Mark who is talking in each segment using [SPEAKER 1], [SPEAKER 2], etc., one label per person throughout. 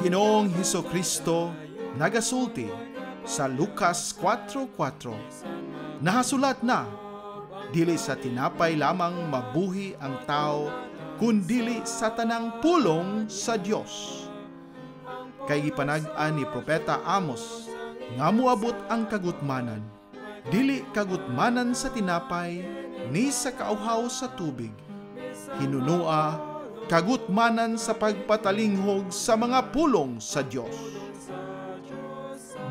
[SPEAKER 1] Ginoong Hesukristo nagasulti sa Lucas 4:4. Nahasulat na, dili sa tinapay lamang mabuhi ang tao, kundili sa tanang pulong sa Dios. Kay gipanag-an ni Propeta Amos, nga moabot ang kagutmanan, dili kagutmanan sa tinapay, ni sa kauhaw sa tubig. Hinunua kagutmanan sa pagpatalinghog sa mga pulong sa Dios.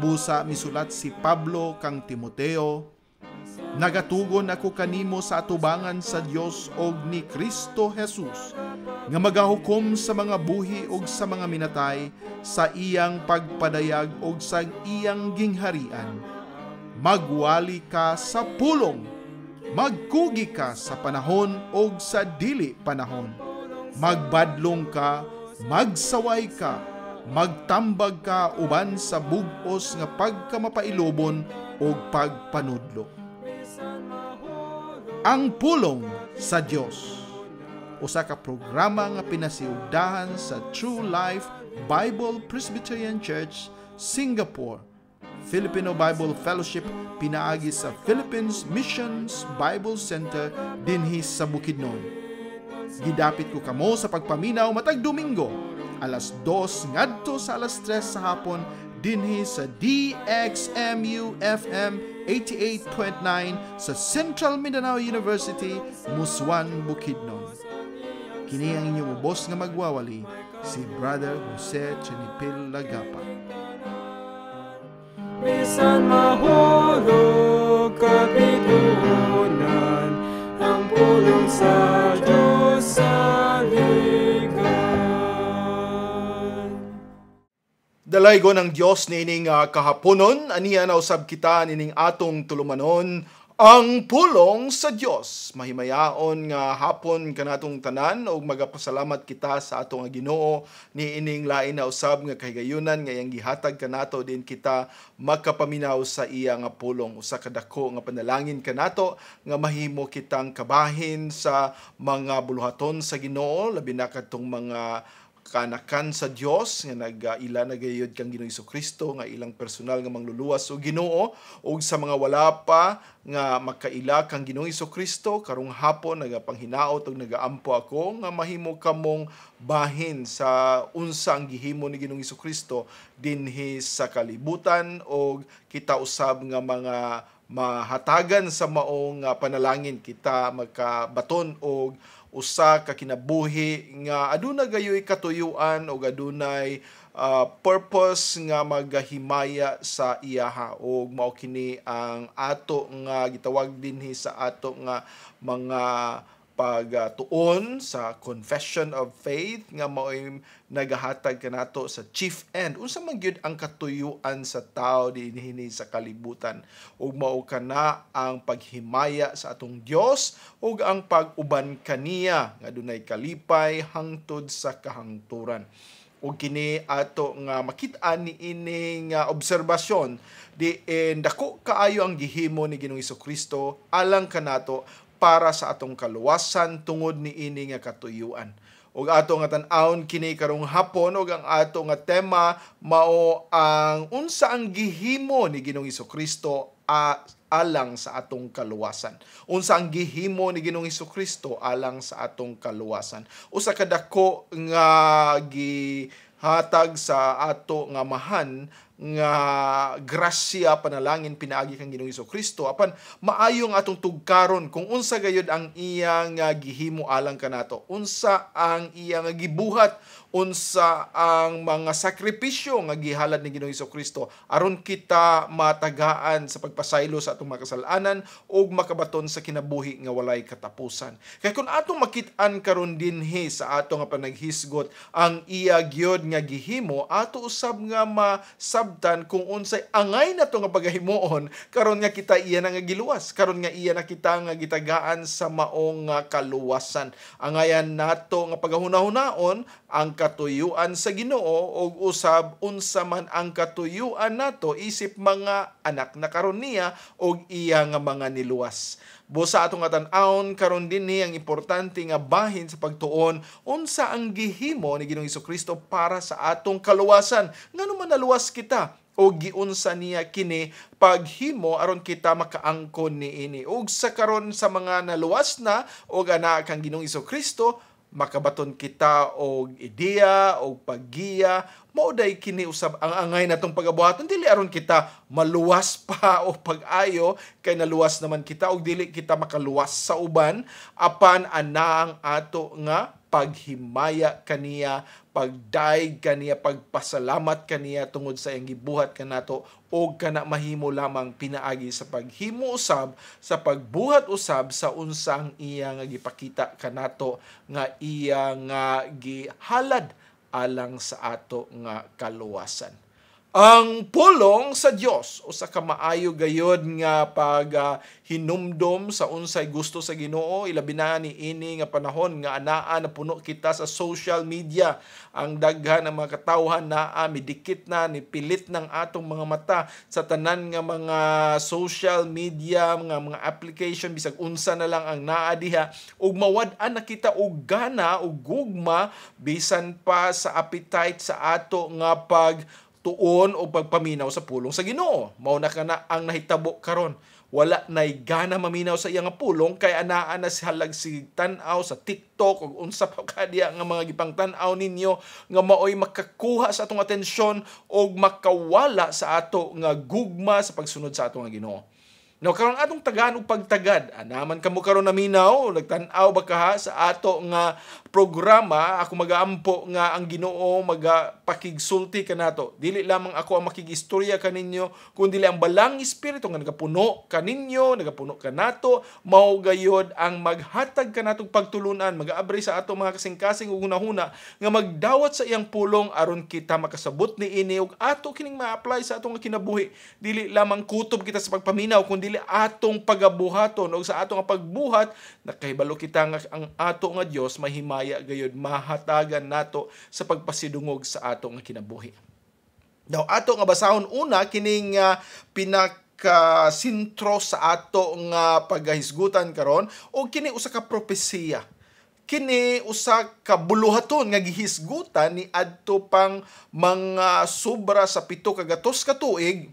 [SPEAKER 1] Busa misulat si Pablo kang Timoteo, nagatugon ako kanimo sa atubangan sa Dios og ni Kristo Jesus, nga magahukom sa mga buhi og sa mga minatay sa iyang pagpadayag og sa iyang gingharian. Magwali ka sa pulong, magkugi ka sa panahon og sa dili panahon. Magbadlong ka, magsaway ka, magtambag ka uban sa bug-os nga pagkamapailobon o pagpanudlo. Ang pulong sa Dios, usa ka programa nga pinasiugdahan sa True Life Bible Presbyterian Church, Singapore, Filipino Bible Fellowship pinaagi sa Philippines Missions Bible Center dinhi sa Bukidnon. Gidapit ko kamo sa pagpaminaw matag Domingo, alas 2 ngadto sa alas 3 sa hapon dinhi sa DXMU FM 88.9 sa Central Mindanao University, Muswan, Bukidnon. Kini ang inyong ubos nga magwawali, si Brother Jose Chenipil Lagapa.
[SPEAKER 2] Bisan mahulog kapitunan, ang pulong sa Diyos sa ligan.
[SPEAKER 1] Dalaygo ng Dios nining kahaponon, aniya na usab kita nining atong tulumanon, ang pulong sa Dios. Mahimayaon nga hapon kanatong tanan og magapasalamat kita sa atong Ginoo ni ining lain na usab nga kahigayunan nga iyang gihatag kanato din kita magkapaminaw sa iya nga pulong. Usa ka dako nga panalangin kanato nga mahimo kitang kabahin sa mga buluhaton sa Ginoo, labi na kadtong mga kanakan sa Dios nga nag-ila nagayod kang Ginoong Hesukristo nga ilang personal nga mangluluwas o Ginoo, ug sa mga wala pa nga makaila kang Ginoong Hesukristo karong hapon nagapanghinaot ug nagaampo ako nga mahimo kamong bahin sa unsa ang gihimo ni Ginoong Hesukristo dinhi sa kalibutan, og kita usab nga mga mahatagan sa maong panalangin kita magkabaton og usa ka kinabuhi nga aduna gayoy katuyuan o adunay purpose nga magahimaya sa iyaha, og mao kini ang ato nga gitawag dinhi sa ato nga mga pagtuon sa confession of faith nga mao'y nagahatag kanato sa chief end unsa man gyud ang katuyuan sa tao dinhi sa kalibutan, ug mao kana ang paghimaya sa atong Dios ug ang pag-uban kaniya nga dunay kalipay hangtod sa kahangturan. Ug kini ato nga makit-an ni ining obserbasyon diin dako kaayo ang gihimo ni Ginoong Hesukristo alang kanato para sa atong kaluwasan tungod ni ini nga katuyuan. Ug ato nga tan-awon kini karong hapon, ug ang ato nga tema mao ang unsa ang gihimo ni Ginoong Hesukristo alang sa atong kaluwasan. Unsa ang gihimo ni Ginoong Hesukristo alang sa atong kaluwasan. Usa ka dako nga gihatag sa ato nga mahan nga grasya panalangin pinaagi kang Ginoong Hesukristo apan maayong atong tugkaron kung unsa gayud ang iyang gihimo alang kanato, unsa ang iyang gibuhat, unsa ang mga sakripisyo nga gihalad ni Ginoong Hesukristo aron kita matagaan sa pagpasaylo sa atong mga kasalanan ug makabaton sa kinabuhi nga walay katapusan. Kay kung atong makit-an karon dinhi sa ato nga panaghisgot ang iya gyud nga gihimo, ato usab nga masabtan kung unsay angay nato nga pagahimuon karon nga kita iya na nga giluwas, karon nga iya na kita nga gitagaan sa maong kaluwasan. Angayan nato nga pagahunahunahon ang katuyuan sa Ginoo og usab unsa man ang katuyuan nato isip mga anak na karon niya og iya nga mga niluwas. Busa atong tan-awon karon dinhi ang importante nga bahin sa pagtuon unsa ang gihimo ni Ginoong Hesukristo para sa atong kaluwasan. Ngano man naluwas kita o giunsa niya kini paghimo aron kita makaangkon niini. Ug sa karon sa mga naluwas na og ana kang Ginoong Hesukristo, makabaton kita og ideya og paggiya, mauday kini usab ang angay natong pagabuhaton, dili aron kita maluwas pa o pag-ayo kay naluwas naman kita og dili kita makaluwas sa uban apan ana ang ato nga paghimaya kaniya, pagdaig kaniya, pagpasalamat kaniya tungod sa iyang gibuhat kanato o kana mahimo lamang pinaagi sa paghimo usab, sa pagbuhat usab sa unsang iya nga gipakita kanato nga iya nga gihalad alang sa ato nga kaluwasan. Ang pulong sa Dios usa ka maayo gayod nga hinumdom sa unsay gusto sa Ginoo, ilabi na niini nga panahon nga anaa na puno kita sa social media. Ang daghan ng mga katawhan naa midikit na nipilit ng atong mga mata sa tanan nga mga social media, mga application bisag unsa na lang ang naa diha ug mawad-an na kita og gana ug gugma bisan pa sa appetite sa ato nga tuon o pagpaminaw sa pulong sa Ginoo. Mao na kana ang nahitabo karon. Wala nay gana maminaw sa iyang pulong kay anaa na si halag si tan-aw sa TikTok ug unsa pa kadiya nga mga gipang tan-aw ninyo nga maoy makakuha sa atong atensyon ug makawala sa ato nga gugma sa pagsunod sa ato nga Ginoo. Now, karon atong tagaan og pagtagad, anaman kamo karon naminaw, nagtan-aw ba ka sa ato nga programa, ako magaampo nga ang Ginoo magapakigsulti kanato. Dili lamang ako ang makigistorya kaninyo, kundi ang balang espiritu nga nagapuno kaninyo, nagapuno kanato, mao gayod ang maghatag kanatong pagtulunan, mag-aabri sa ato mga kasing-kasing ug hunahuna nga magdawat sa iyang pulong aron kita makasabot niini ug ato kining ma-apply sa atong kinabuhi. Dili lamang kutob kita sa pagpaminaw, kundi atong pagabuhaton o sa atong pagbuhat nakahibalo kita nga ang ato nga Dios mahimaya gayud mahatagan nato sa pagpasidungog sa ato nga kinabuhi. Now ato nga basahon una kining pinakasintro sa ato nga paghisgutan karon o kini usa ka propesiya. Kini usa ka buluhaton nga gihisgutan ni adto pang mga sobra sa 7 ka tuig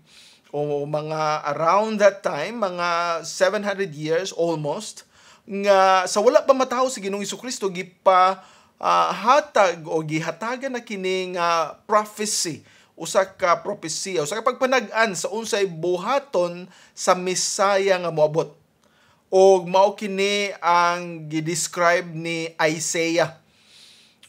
[SPEAKER 1] o mga around that time, mga 700 years almost, nga sa wala pa mataho si Ginoong Hesukristo hatag o gihatagan na kini nga prophecy, usa ka propesya, usa ka pagpanag-an sa unsay buhaton sa Mesaya nga moabot. O mao kini ang gidescribe ni Isaiah.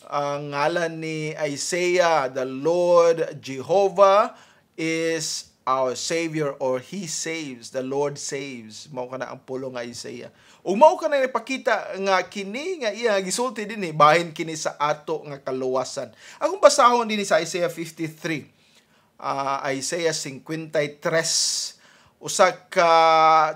[SPEAKER 1] Ang ngalan ni Isaiah, the Lord Jehovah is our Savior, or He saves, the Lord saves. Mao kana ang pulong nga Isaiah. Ug mao kana ipakita nga kini nga iya gisulti dinhi bahin kini sa ato nga kaluwasan. Akong basahon dinhi sa Isaiah 53. Isaiah 53. Usa ka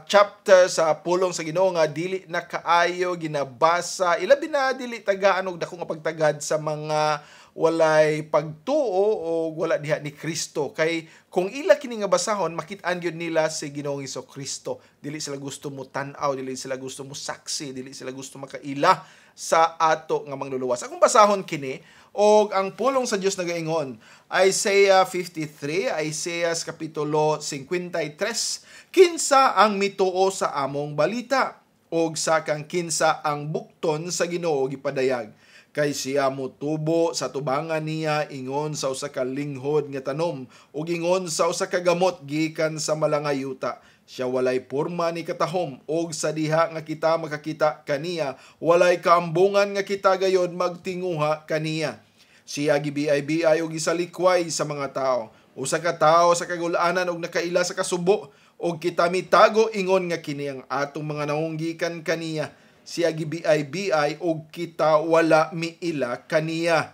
[SPEAKER 1] chapter sa pulong sa Ginoo nga dili na kaayo ginabasa. Ilabi na dili tagaan og dako nga pagtagad sa mga walay pagtuo o wala diha ni Kristo. Kay kung ila kini nga basahon, makit-an yun nila si Ginoong Hesukristo. Dili sila gusto mo tan-aw, dili sila gusto mo saksi, dili sila gusto makaila sa ato nga mangluluwas. Akong basahon kini, og ang pulong sa Dios nagaingon, Isaiah 53, Isaiah kapitulo 53, kinsa ang mituo sa among balita, og sa kang kinsa ang bukton sa Ginoo gipadayag. Kay siya motubo sa tubangan niya ingon sa usa ka linghod nga tanom ug ingon sa usa ka gamot gikan sa malangayuta. Siya walay porma ni katahom ug sa diha nga kita makakita kaniya walay kaambungan nga kita gayod magtinguha kaniya. Siya gibiay-biay ug gisalikway sa mga tao. Usa ka tao sa kagulanan ug nakaila sa kasubo ug kita mitago ingon nga kini ang atong mga naunggikan kaniya. Siya gibiay-biay og kita wala miila kaniya.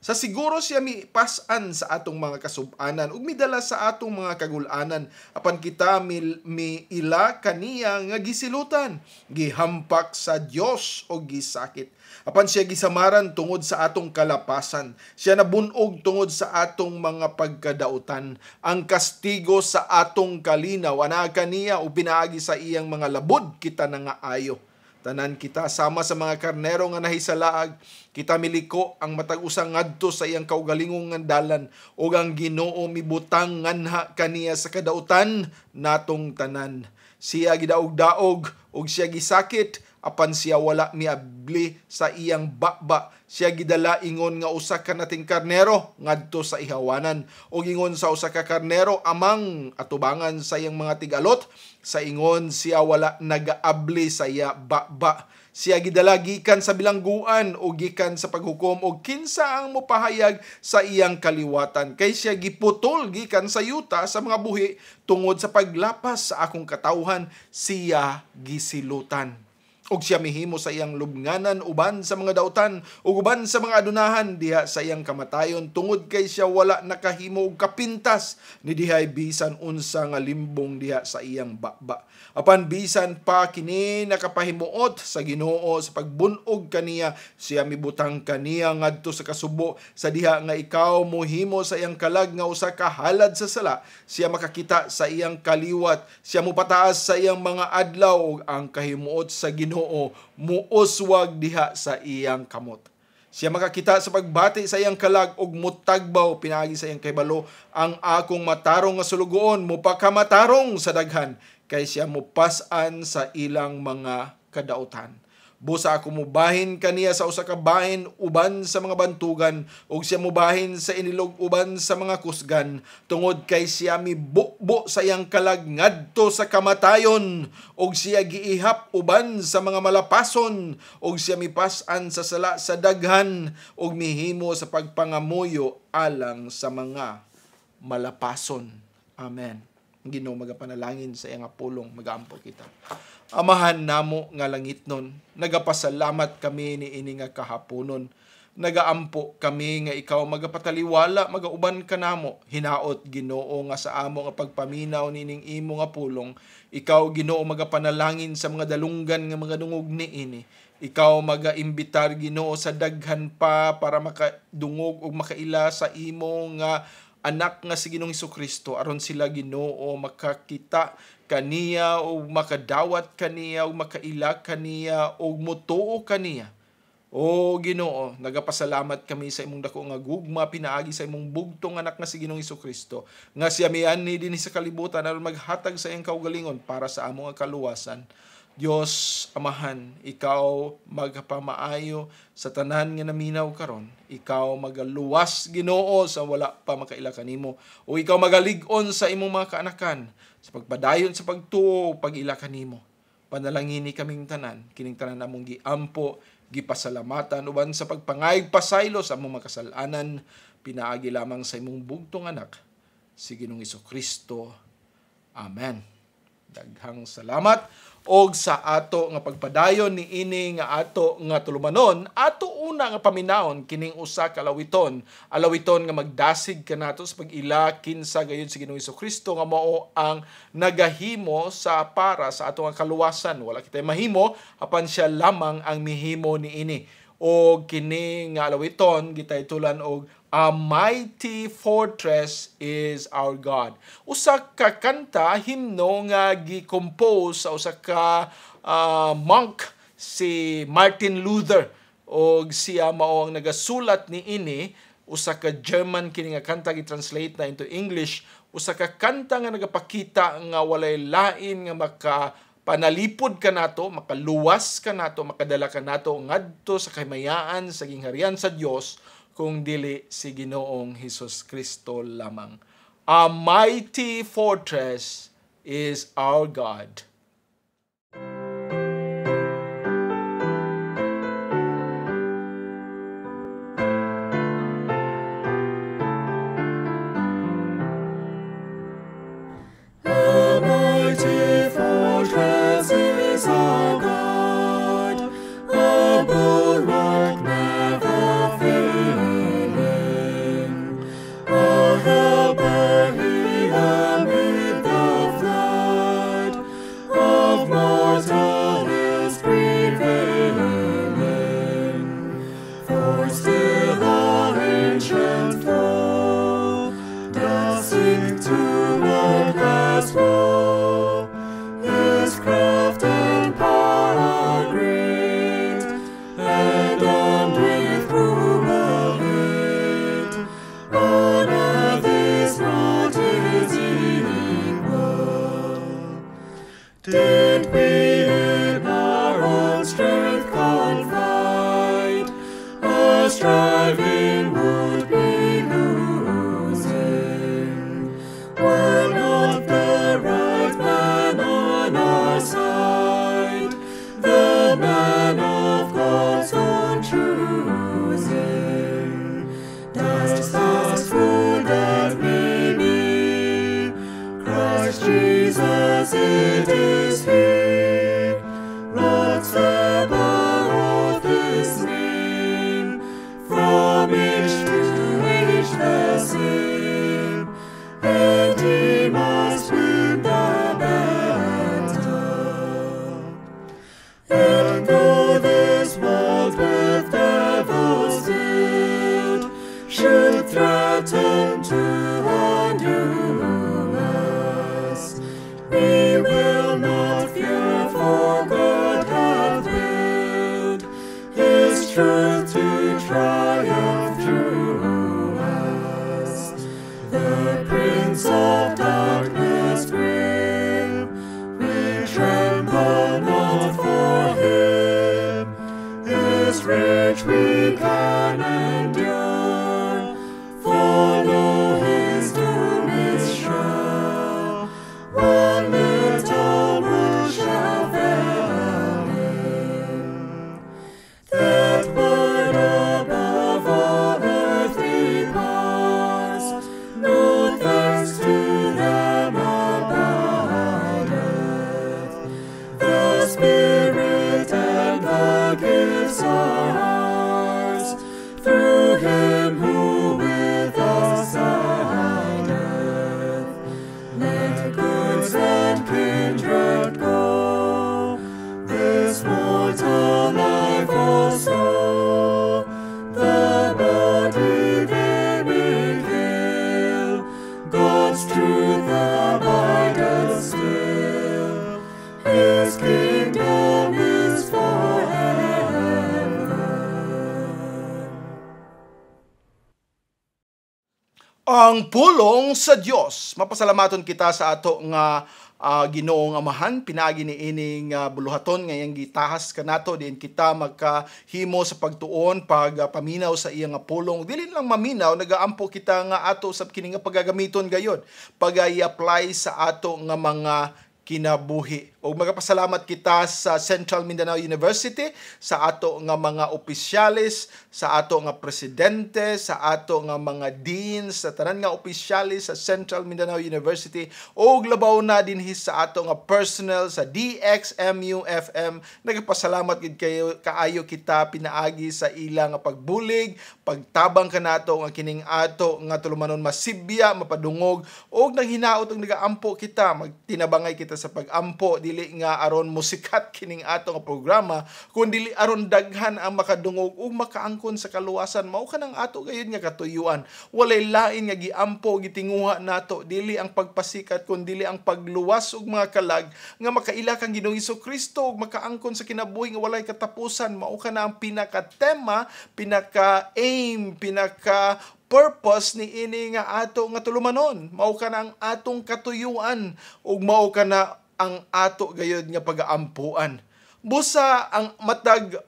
[SPEAKER 1] Sa siguro siya mipasan sa atong mga kasub-anan ug midala sa atong mga kagul-anan apan kita miila kaniya nga gisilutan, gihampak sa Dios o gisakit. Apan siya gisamaran tungod sa atong kalapasan. Siya nabunog tungod sa atong mga pagkadautan. Ang kastigo sa atong kalinaw ana kaniya o pinaagi sa iyang mga labod kita nangaayo. Tanan kita sama sa mga karnero nga nahisalaag, kita miliko ang matag usang ngadto sa iyang kaugalingong nga dalan ug ang Ginoo mibutang nganha kaniya sa kadautan natong tanan. Siya gidaog-daog ug siya gisakit apan siya wala miabli sa iyang baba. Siya gidala ingon nga usa ka nating karnero ngadto sa ihawanan ug ingon sa usa ka karnero amang atubangan sa iyang mga tigalot. Sa ingon siya wala nagaabli sa iya baba. Siya gidala gikan sa bilangguan o gikan sa paghukom o kinsa ang mopahayag sa iyang kaliwatan. Kay siya giputol gikan sa yuta sa mga buhi tungod sa paglapas sa akong katawhan siya gisilutan. Og siya mihimo sa iyang lubnganan uban sa mga dautan ug uban sa mga adunahan diha sa iyang kamatayon tungod kay siya wala nakahimo og kapintas ni dihay bisan unsa nga limbong diha sa iyang baba. Apan bisan pa kini nakapahimuot sa Ginoo sa pagbunog kaniya, siya mibutang kaniya ngadto sa kasubo sa diha nga ikaw mohimo sa iyang kalag nga usa ka halad sa sala. Siya makakita sa iyang kaliwat, siya mopataas sa iyang mga adlaw ug ang kahimuot sa Ginoo muuswag diha sa iyang kamot. Siya makakita sa pagbati sa iyang kalag ug mutagbaw pinaagi sa iyang kahibalo ang akong matarong nga sulugoon mupakamatarong sa daghan kay siya mupas-an sa ilang mga kadautan. Busa ako mubahin kaniya sa usa ka bahin uban sa mga bantugan ug siya mubahin sa inilog uban sa mga kusgan tungod kay siya mibukbo sa iyang kalag ngadto sa kamatayon ug siya giihap uban sa mga malapason ug siya mipas-an sa sala sa daghan ug mihimo sa pagpangamuyo alang sa mga malapason. Amen. Ginoo magapanalangin sa iyang pulong magaampo kita. Amahan namo nga langitnon, nagapasalamat kami ni ini nga kahaponon. Nagaampo kami nga ikaw magapataliwala, magauban ka namo. Hinaot Ginoo nga sa amo nga pagpaminaw nining imo nga pulong. Ikaw Ginoo magapanalangin sa mga dalunggan nga mga dungog ni ini. Ikaw magaimbitar Ginoo sa daghan pa para makadungog ug makaila sa imo nga anak nga si Ginoong Hesukristo aron sila Ginoo makakita kaniya o makadawat kaniya o makaila kaniya o mutuo kaniya. O Ginoo, nagapasalamat kami sa imong dako nga gugma pinaagi sa imong bugtong anak nga si Ginoong Hesukristo nga siya miani dinhi sa kalibutan aron maghatag sa iyang kaugalingon para sa among kaluwasan. Diyos Amahan, ikaw magpamaayo sa tanan nga naminaw karon. Ikaw magaluwas Ginoo sa wala pa makaila kanimo o ikaw magalig-on sa imong mga kaanakan sa pagpadayon sa pagtuo pag-ila kanimo. Panalangini kaming tanan, kining tanan namong giampo, gipasalamatan uban sa pagpangayag pasaylo sa among makasalanan, pinaagi lamang sa imong bugtong anak si Ginoong Hesukristo. Amen. Daghang salamat og sa ato nga pagpadayon ni ini nga ato nga tulumanon, ato una nga paminaon kining usa ka alawiton nga magdasig kanato sa pag-ila kinsa gayon si Ginoong Hesukristo nga mao ang nagahimo sa para sa ato nga kaluwasan. Wala kitay mahimo apan siya lamang ang mihimo ni ini. O kini nga alawiton gitaytulan og A Mighty Fortress is Our God. Usa ka kanta, himno nga gi-compose sa usa ka monk si Martin Luther. O siya mao ang nagasulat ni ini, usa ka German kini nga kanta gi-translate na into English. Usa ka kanta nga nagapakita nga walay lain nga panalipod ka nato, makaluwas ka nato, makadala ka nato ngadto sa kahimayaan sa gingharian sa Dios kung dili si Ginoong Hesus Kristo lamang. A mighty fortress is our God.
[SPEAKER 2] A mighty fortress is our God, a bulwark never failing. attend to undo us. We will not fear, for God hath willed His truth to triumph through us. The Prince of Darkness grim, we tremble not for Him. His rage we can endure, for lo, His doom is sure. One little wound shall fail Him. That word above all earthly powers, no thanks to them abideth. The Spirit and the gifts are ours, through Him who with us abideth. Let goods and kindred go, this mortal life also. The body they may kill, God's truth abideth still. His kingdom is forever.
[SPEAKER 1] Ang pulong sa Dios. Mapasalamaton kita sa ato nga Ginoong Amahan, pinagi ni ining buluhaton ngayang gitahas kanato din kita magkahimo sa pagtuon paminaw sa iyang pulong. Dili lang maminaw, nagaampo kita nga ato sa kini nga pagagamiton gayon pag i-apply sa ato nga mga kinabuhi. O magapasalamat kita sa Central Mindanao University, sa ato nga mga opisyalis, sa ato nga presidente, sa ato nga mga deans, sa tanan nga opisyalis sa Central Mindanao University, o labaw na dinhi sa ato nga personnel sa DXMUFM. Nagapasalamat gid kaayo kita pinaagi sa ilang nga pagbulig, pagtabang kanato nga kining ato nga tulumanon masibya, mapadungog, o naghinaot og nagaampo kita, magtinabangay kita sa pagampo, dili nga aron musikat kining ato nga programa, kundi aron daghan ang makadungog ug makaangkon sa kaluwasan. Mao kanang ato gayud nga katuyuan. Walay lain nga giampo gitinguha nato, dili ang pagpasikat kundi ang pagluwas og mga kalag nga makaila kang Ginoong Hesukristo ug makaangkon sa kinabuhi nga walay katapusan. Mao kana ang pinaka-tema, pinaka-aim, purpose ni ini nga ato nga tulumanon. Mao kana ang atong katuyuan ug mao kana ang ato gayud nga pagaampuan. Busa ang matag,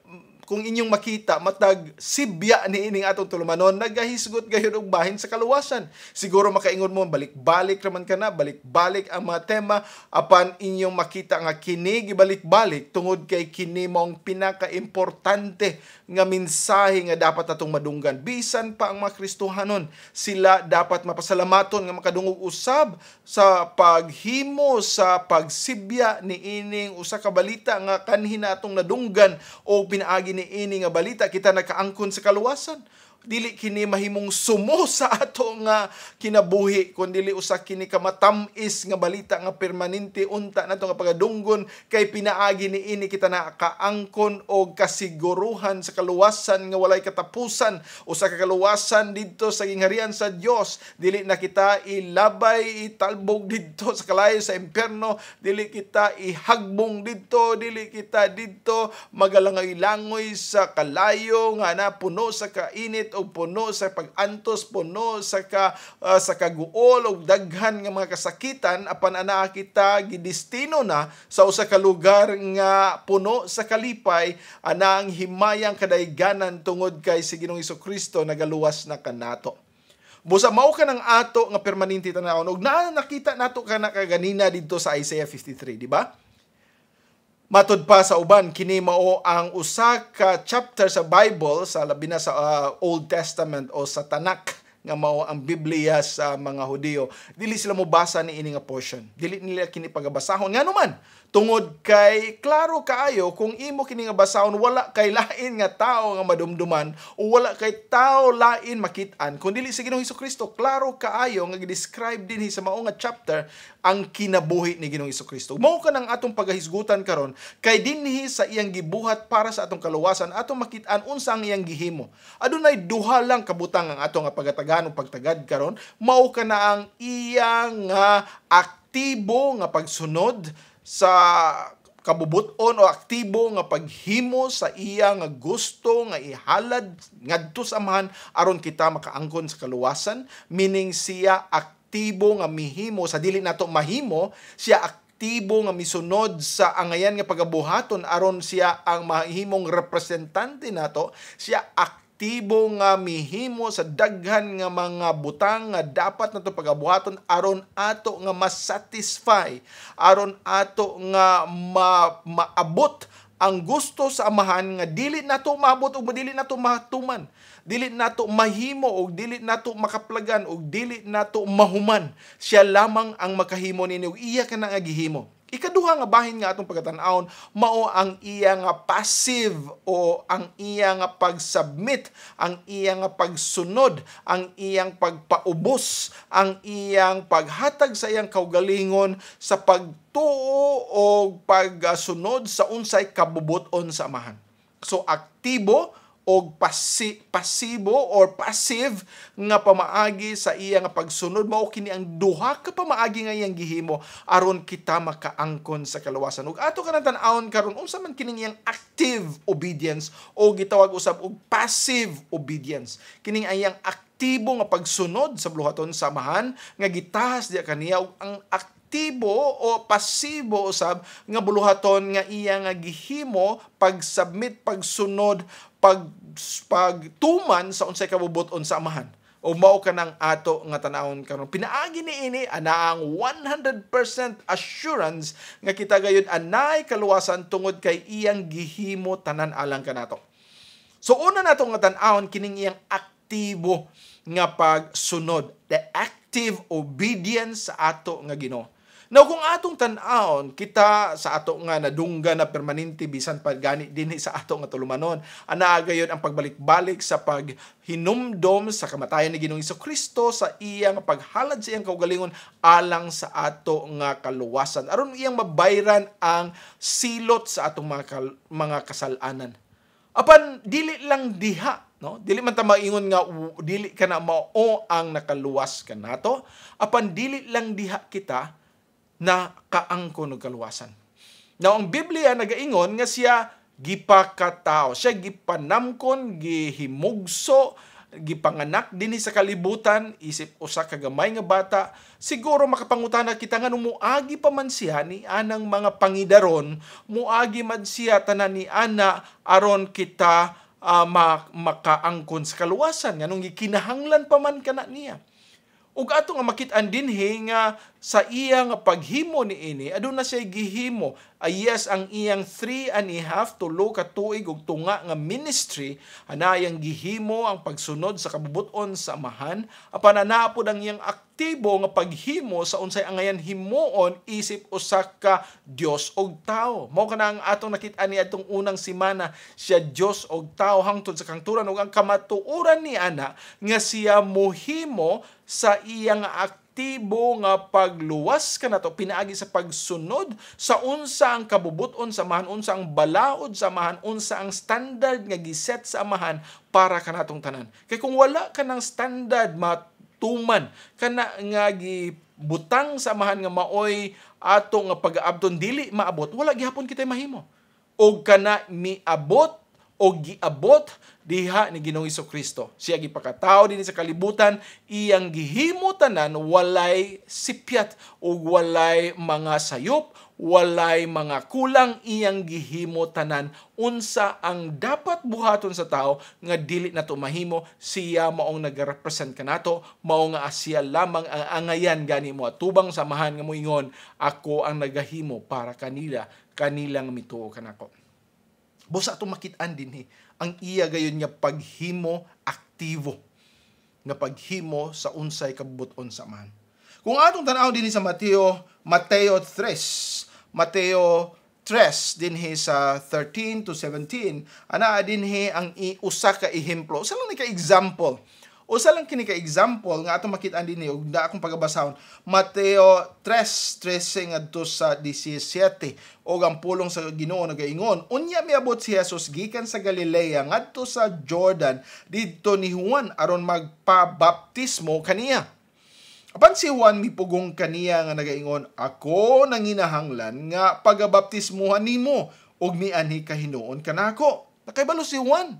[SPEAKER 1] kung inyong makita, matag sibya ni ining atong tulumanon, nagahisgot gayud og bahin sa kaluwasan. Siguro makaingon mo, balik-balik raman ka na, balik-balik ang mga tema, apan inyong makita nga kini gibalik-balik tungod kay kini mong pinaka-importante nga mensahe nga dapat atong madunggan. Bisan pa ang mga Kristohanon, sila dapat mapasalamaton nga makadungog usab sa paghimo sa pagsibya ni ining usa ka balita nga kanhin atong nadunggan o pinaagi ni ini nga balita kita nakaangkon sa kaluwasan. Dili kini mahimong sumo sa ato nga kinabuhi, kundi usa kini kamatamis nga balita nga permanente unta nato nga pagadunggon kay pinaagi ni ini kita nakaangkon og kasiguruhan sa kaluwasan nga walay katapusan, usa ka kaluwasan didto sa gingharian sa Dios. Dili na kita ilabay, italbog didto sa kalayo sa impierno, dili kita ihagbong didto, dili kita didto magalangoy-langoy sa kalayo nga na puno sa kainit o puno sa pagantos, puno sa kaguol o daghan nga mga kasakitan, apan ana kita gidestino na sa usa ka lugar nga puno sa kalipay, ana ang himayang kadayganan tungod kay si Ginoong Hesukristo nagaluwas na kanato. Busa mao ka ng ato nga permanente tanawon ug nakita nato kana kaganina didto sa Isaiah 53, di ba? Matud pa sa uban, kini mao ang usa ka chapter sa Bible, sa labi na sa Old Testament o sa Tanakh, nga mao ang Biblia sa mga Hudiyo. Dili sila mobasa ni ini nga portion. Dili nila kini pagabasahon. Nga naman, tungod kay klaro kaayo kung imo kini nga basahon, wala kay lain nga tao nga madumduman o wala kay tao lain makit-an kundi si Ginoong Hesukristo. Klaro kaayo nga gi-describe dinhi sa mao nga chapter ang kinabuhi ni Ginoong Hesukristo. Mao ka nang atong pagahisgutan karon kay dinhi sa iyang gibuhat para sa atong kaluwasan, atong makit-an unsa ang iyang gihimo. Adunay duha lang kabutang ang atong nga pagatagalan pagdagan o pagtagad karon, mao kana ang iyang aktibo nga pagsunod sa kabubuton o aktibo nga paghimo sa iya nga gusto nga ihalad ngadto sa amahan aron kita makaangkon sa kaluwasan, meaning siya aktibo nga mihimo sa dili nato mahimo, siya aktibo nga misunod sa angayan nga pagabuhaton aron siya ang mahimong representante nato, siya aktibo nga mihimo sa daghan nga mga butang nga dapat nato pagabuhaton aron ato nga ma-satisfy, aron ato nga maabot ang gusto sa amahan nga dili nato maabot o dili nato matuman, dili nato mahimo o dili nato makaplagan o dili nato mahuman. Siya lamang ang makahimo nini ug iya kana nga gihimo. Ikaduha nga bahin nga atong pagkatanawon mao ang iya nga passive o ang iya nga pag-submit, ang iya nga pagsunod, ang iyang pagpaubos, ang iyang paghatag sa iyang kaugalingon sa pagtuo o pagsunod sa unsay kabubuton sa amahan. So aktibo o pasibo or passive nga pamaagi sa iya nga pagsunod, mao kini ang duha ka pamaagi nga iyang gihimo aron kita makaangkon sa kaluwasan. Ug ato kanang tan-awon karon unsa man kining iyang active obedience o gitawag usab og passive obedience. Kining iyang aktibo nga pagsunod sa buluhaton sa amahan nga gitahas diya kaniya, ug ang aktibo o pasibo usab nga buluhaton nga iya nga gihimo pag-submit, pagsunod, pagtuman sa unsay kabubuton sa amahan. O mao kanang ato nga tanawon karon. Pinaagi niini ana ang 100% assurance nga kita gayud anay kaluwasan tungod kay iyang gihimo tanan alang kanato. So una nato nga tan-awon kining iyang aktibo nga pagsunod, the active obedience sa ato nga Ginoo. Now, kung atong tan-awon kita sa ato nga nadungga na permanente bisan pa gani dinhi sa ato nga tulumanon, ana gayon ang pagbalik-balik sa paghinumdom sa kamatayon ni Ginoong Jesucristo, sa iyang paghalad sa iyang kaugalingon alang sa ato nga kaluwasan aron iyang mabayran ang silot sa atong mga kasalanan. Apan dili lang diha, no? Dili man ta maingon nga dili kana mao ang nakaluwas kanato, apan dili lang diha kita na kaangkon og kaluwasan. Now, ang Biblia nagaingon nga siya gipakatao, siya gipanamkon, gihimugso, gipanganak dinhi sa kalibutan isip usa ka gamay nga bata. Siguro makapangutana kita nga muagi pa man siya ni anang mga pangidaron, muagi man siya tanan ni ana aron kita makaangkon sa kaluwasan nganong gikinahanglan pa man kana niya. Ug ato nga makit-an dinhi nga sa iya nga paghimo niini aduna siya gihimo. Yes, ang iyang 3.5 tulo ka tuig ug tunga nga ministry anayang gihimo ang pagsunod sa kabubuton sa amahan, apan anaa pod ang iyang aktibo nga paghimo sa unsay angayan himuon isip usa ka Dios og tao. Mao kana ang atong nakit-an ni atong unang semana, siya Dios og tao hangtod sa kangturan ug ang kamatuoran ni ana nga siya mohimo sa iyang aktibo nga pagluwas kanato pinaagi sa pagsunod sa unsa ang kabubuton sa amahan, unsa ang balaod sa amahan, unsa ang standard nga giset sa amahan para kanatong tanan. Kay kung wala ka ng standard matuman kana nga gibutang sa amahan nga maoy ato nga pag-aabton dili maabot, wala gihapon kitay mahimo. Og kana miabot o giabot diha ni Ginoong Jesucristo. Siya gipakatao dinhi sa kalibutan, iyang gihimo tanan walay sipyat o walay mga sayop, walay mga kulang, iyang gihimo tanan unsa ang dapat buhaton sa tao nga dili nato mahimo. Siya maong nagarepresent kanato, mao nga siya lamang ang angayan gani mo atubang samahan nga moingon ako ang nagahimo para kanilang mituo kanako. Busa atong makit-an dinhi ang iya gayon nga paghimo aktibo nga paghimo sa unsay kabubuton sa amahan. Kung atong tan-aw dinhi sa Mateo 3 dinhi sa 13 to 17, ana dinhi ang usa ka ehemplo, usa lang ni ka example Usa lang kini ka example nga atong makita dinhi ug da akong pagabasahon. Mateo 3:13 ngadto sa 17 ug ang pulong sa Ginoo nagaingon, unya miabot si Jesus gikan sa Galilea ngadto sa Jordan didto ni Juan aron magpabaptismo kaniya. Apan si Juan mipugong kaniya nga nagaingon, ako nanginahanglan nga pagabaptismuhan nimo ug mianhi ka hinuon kanako. Nakaibalo si Juan.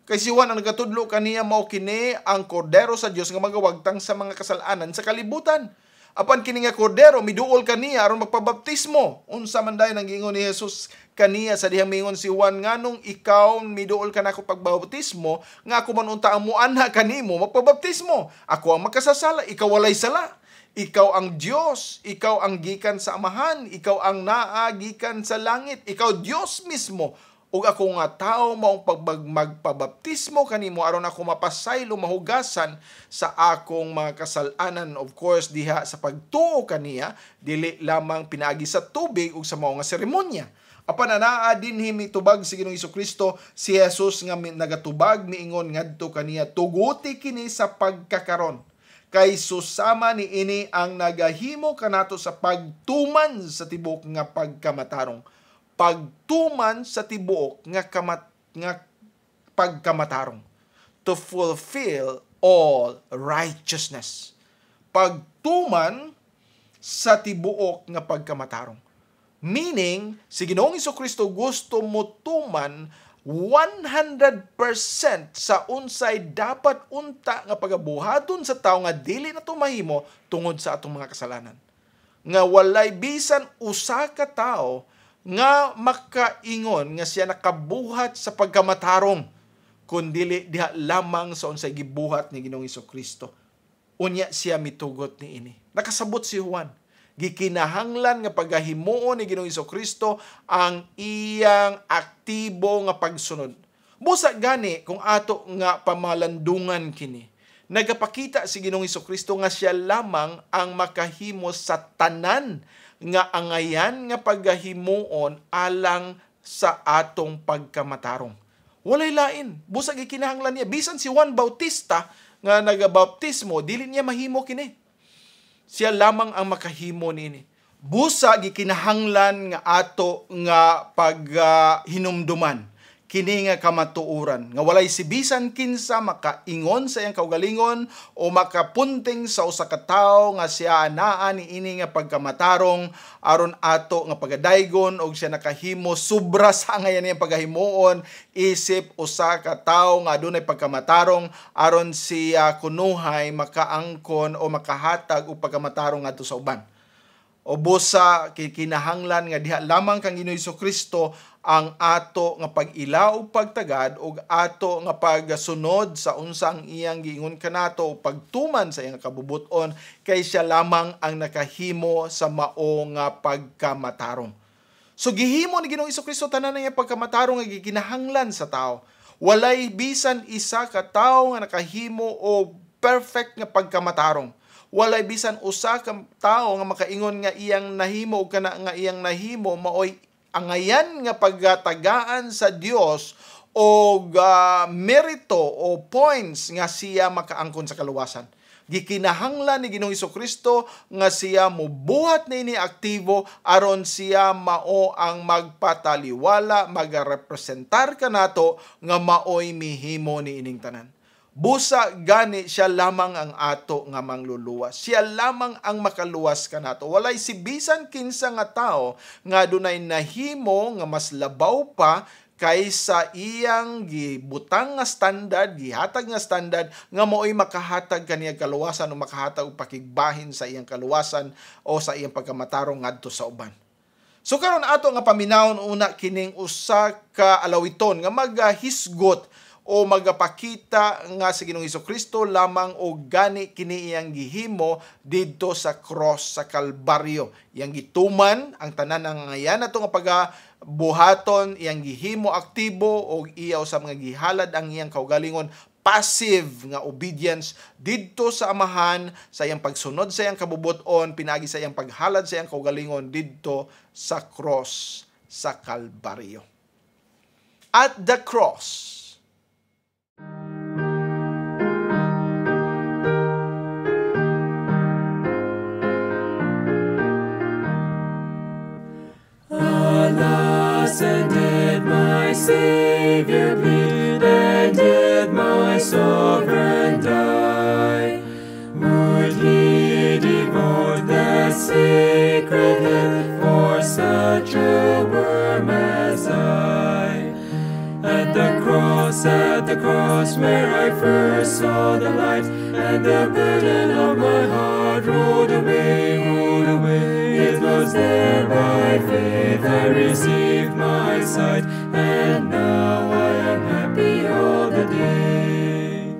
[SPEAKER 1] Kay si Juan ang nagatudlo kaniya mao kini ang kordero sa Dios nga magawagtang sa mga kasalanan sa kalibutan. Apan kini nga kordero miduol kaniya aron magpabaptismo. Unsa man dayon ang giingon ni Jesus kaniya sa dihang mingon si Juan, nganong ikaw miduol kanako pagbaptismo nga ako man unta ang muanha kanimo magpabaptismo. Ako ang makasasala, ikaw walay sala. Ikaw ang Diyos, ikaw ang gikan sa Amahan, ikaw ang naa gikan sa langit, ikaw Diyos mismo. Ug ako nga tao maong magpabaptismo kanimo aron ako mapasaylo mahugasan sa akong mga kasalanan, of course diha sa pagtuo kaniya dili lamang pinaagi sa tubig ug sa mao nga seremonya. Apan anaa dinhi mitubag si Ginoong Hesukristo, si Jesus nga nagatubag miingon ngadto kaniya, tuguti kini sa pagkakaron kay susama ni ini ang nagahimo kanato sa pagtuman sa tibuok nga pagkamatarong. Pagtuman sa tibuok nga pagkamatarong, to fulfill all righteousness. Pagtuman sa tibuok nga pagkamatarong. Meaning, si Ginoong Hesukristo gusto mo tuman 100% sa unsay dapat unta nga pagabuhaton sa tao nga dili na mahimo tungod sa atong mga kasalanan. Nga walay bisan usa ka tao nga makaingon nga siya nakabuhat sa pagkamatarong kundili diha lamang sa unsay gibuhat ni Ginoong Hesukristo. Unya siya mitugot ni ini. Nakasabot si Juan. Gikinahanglan nga pagahimuon ni Ginoong Hesukristo ang iyang aktibo nga pagsunod. Busa gani kung ato nga pamalandungan kini. Nagapakita si Ginoong Hesukristo nga siya lamang ang makahimo sa tanan nga angayan nga pagahimuon alang sa atong pagkamatarong. Walay lain. Busa gikinahanglan niya. Bisan si Juan Bautista nga nagabaptismo, dili niya mahimo kini. Siya lamang ang makahimo nini. Busa gikinahanglan nga ato nga paghinumduman kini nga kamatuoran nga walay si bisan kinsa makaingon sa iyang kaugalingon o makapunting sa usa ka tawo nga siya anaa ni ini nga pagkamatarong aron ato nga pagadaygon og siya nakahimo sobra sa angayan niyang pagahimuon isip usa ka tawo nga adunay pagkamatarong aron siya kunuhay makaangkon o makahatag og pagkamatarong ngadto sa uban. O busa kinahanglan nga diha lamang kang Ginoong Hesukristo ang ato nga pag-ilaw ug pagtagad ug ato nga pagsunod sa unsang iyang giingon kanato ug pagtuman sa iyang kabubuton kay siya lamang ang nakahimo sa mao nga pagkamatarong. So gihimo ni Ginoong Hesukristo tanan nga pagkamatarong nga gikinahanglan sa tao. Walay bisan isa ka tawo nga nakahimo og perfect nga pagkamatarong. Walay bisan usa ka tawo nga makaingon nga iyang nahimo ug kana nga iyang nahimo maoy angayan nga pagatagaan sa Dios og merito o points nga siya makaangkon sa kaluwasan. Gikinahanglan ni Ginoong Hesukristo nga siya mobuhat na ini aktibo aron siya mao ang magpataliwala, magarepresentar kanato nga maoy mihimo ni ining tanan. Busa gani siya lamang ang ato nga mangluluwas. Siya lamang ang makaluwas kanato. Walay si bisan kinsa nga tao nga dunay nahimo nga mas labaw pa kaysa iyang gibutang nga standard, gihatag nga standard nga mao'y makahatag kaniya kaluwasan o makahatag og pakigbahin sa iyang kaluwasan o sa iyang pagkamatarong ngadto sa uban. So karon ato nga paminawon una kining usa ka alawiton nga maghisgot o magapakita nga si Ginoong Hesukristo lamang og gani kini iyang gihimo didto sa cross sa Kalbaryo. Iyang gituman ang tanan ng ngayan nato nga pagabuhaton, iyang gihimo aktibo og iyaw sa mga gihalad ang iyang kaugalingon passive nga obedience didto sa Amahan sa iyang pagsunod sa iyang kabubuton pinaagi sa iyang paghalad sa iyang kaugalingon didto sa cross sa Kalbaryo. At the cross,
[SPEAKER 2] Savior bleed, and did my sovereign die? Would he devote the sacred head for such a worm as I? At the cross where I first saw the light, and the burden of my heart rolled away, rolled away. It was there by faith I received my sight, and now I am happy all the day.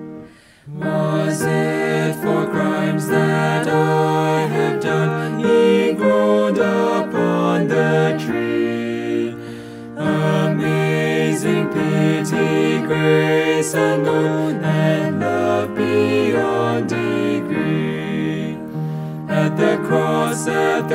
[SPEAKER 2] Was it for crimes that I have done, he groaned upon the tree? Amazing pity, grace unknown, and love beyond degree. At the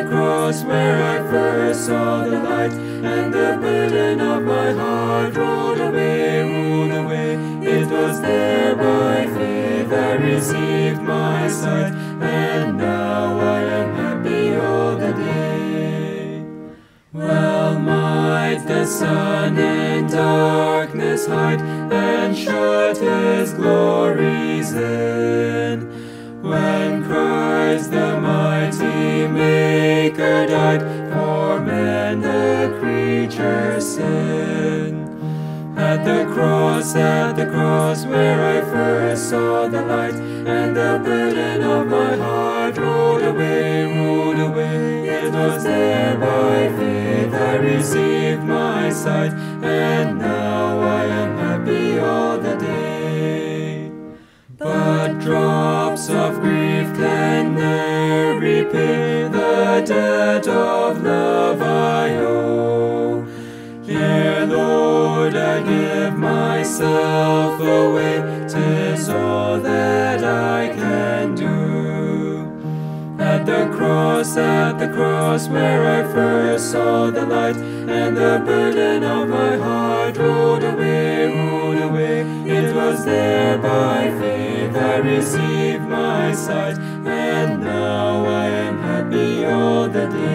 [SPEAKER 2] cross where I first saw the light, and the burden of my heart rolled away, rolled away. It was there by faith I received my sight, and now I am happy all the day. Well might the sun in darkness hide, and shut his glories in, when Christ the mighty Maker died for men the creature's sin. At the cross where I first saw the light, and the burden of my heart rolled away, rolled away. It was there by faith I received my sight, and now I am happy all the day. But drops of grief can ne'er repay the debt of love I owe. Here, Lord, I give myself away, 'tis all that I can do. At the cross where I first saw the light, and the burden of my heart rolled away, rolled away. It was there by faith I received my sight, and now I am happy all the day.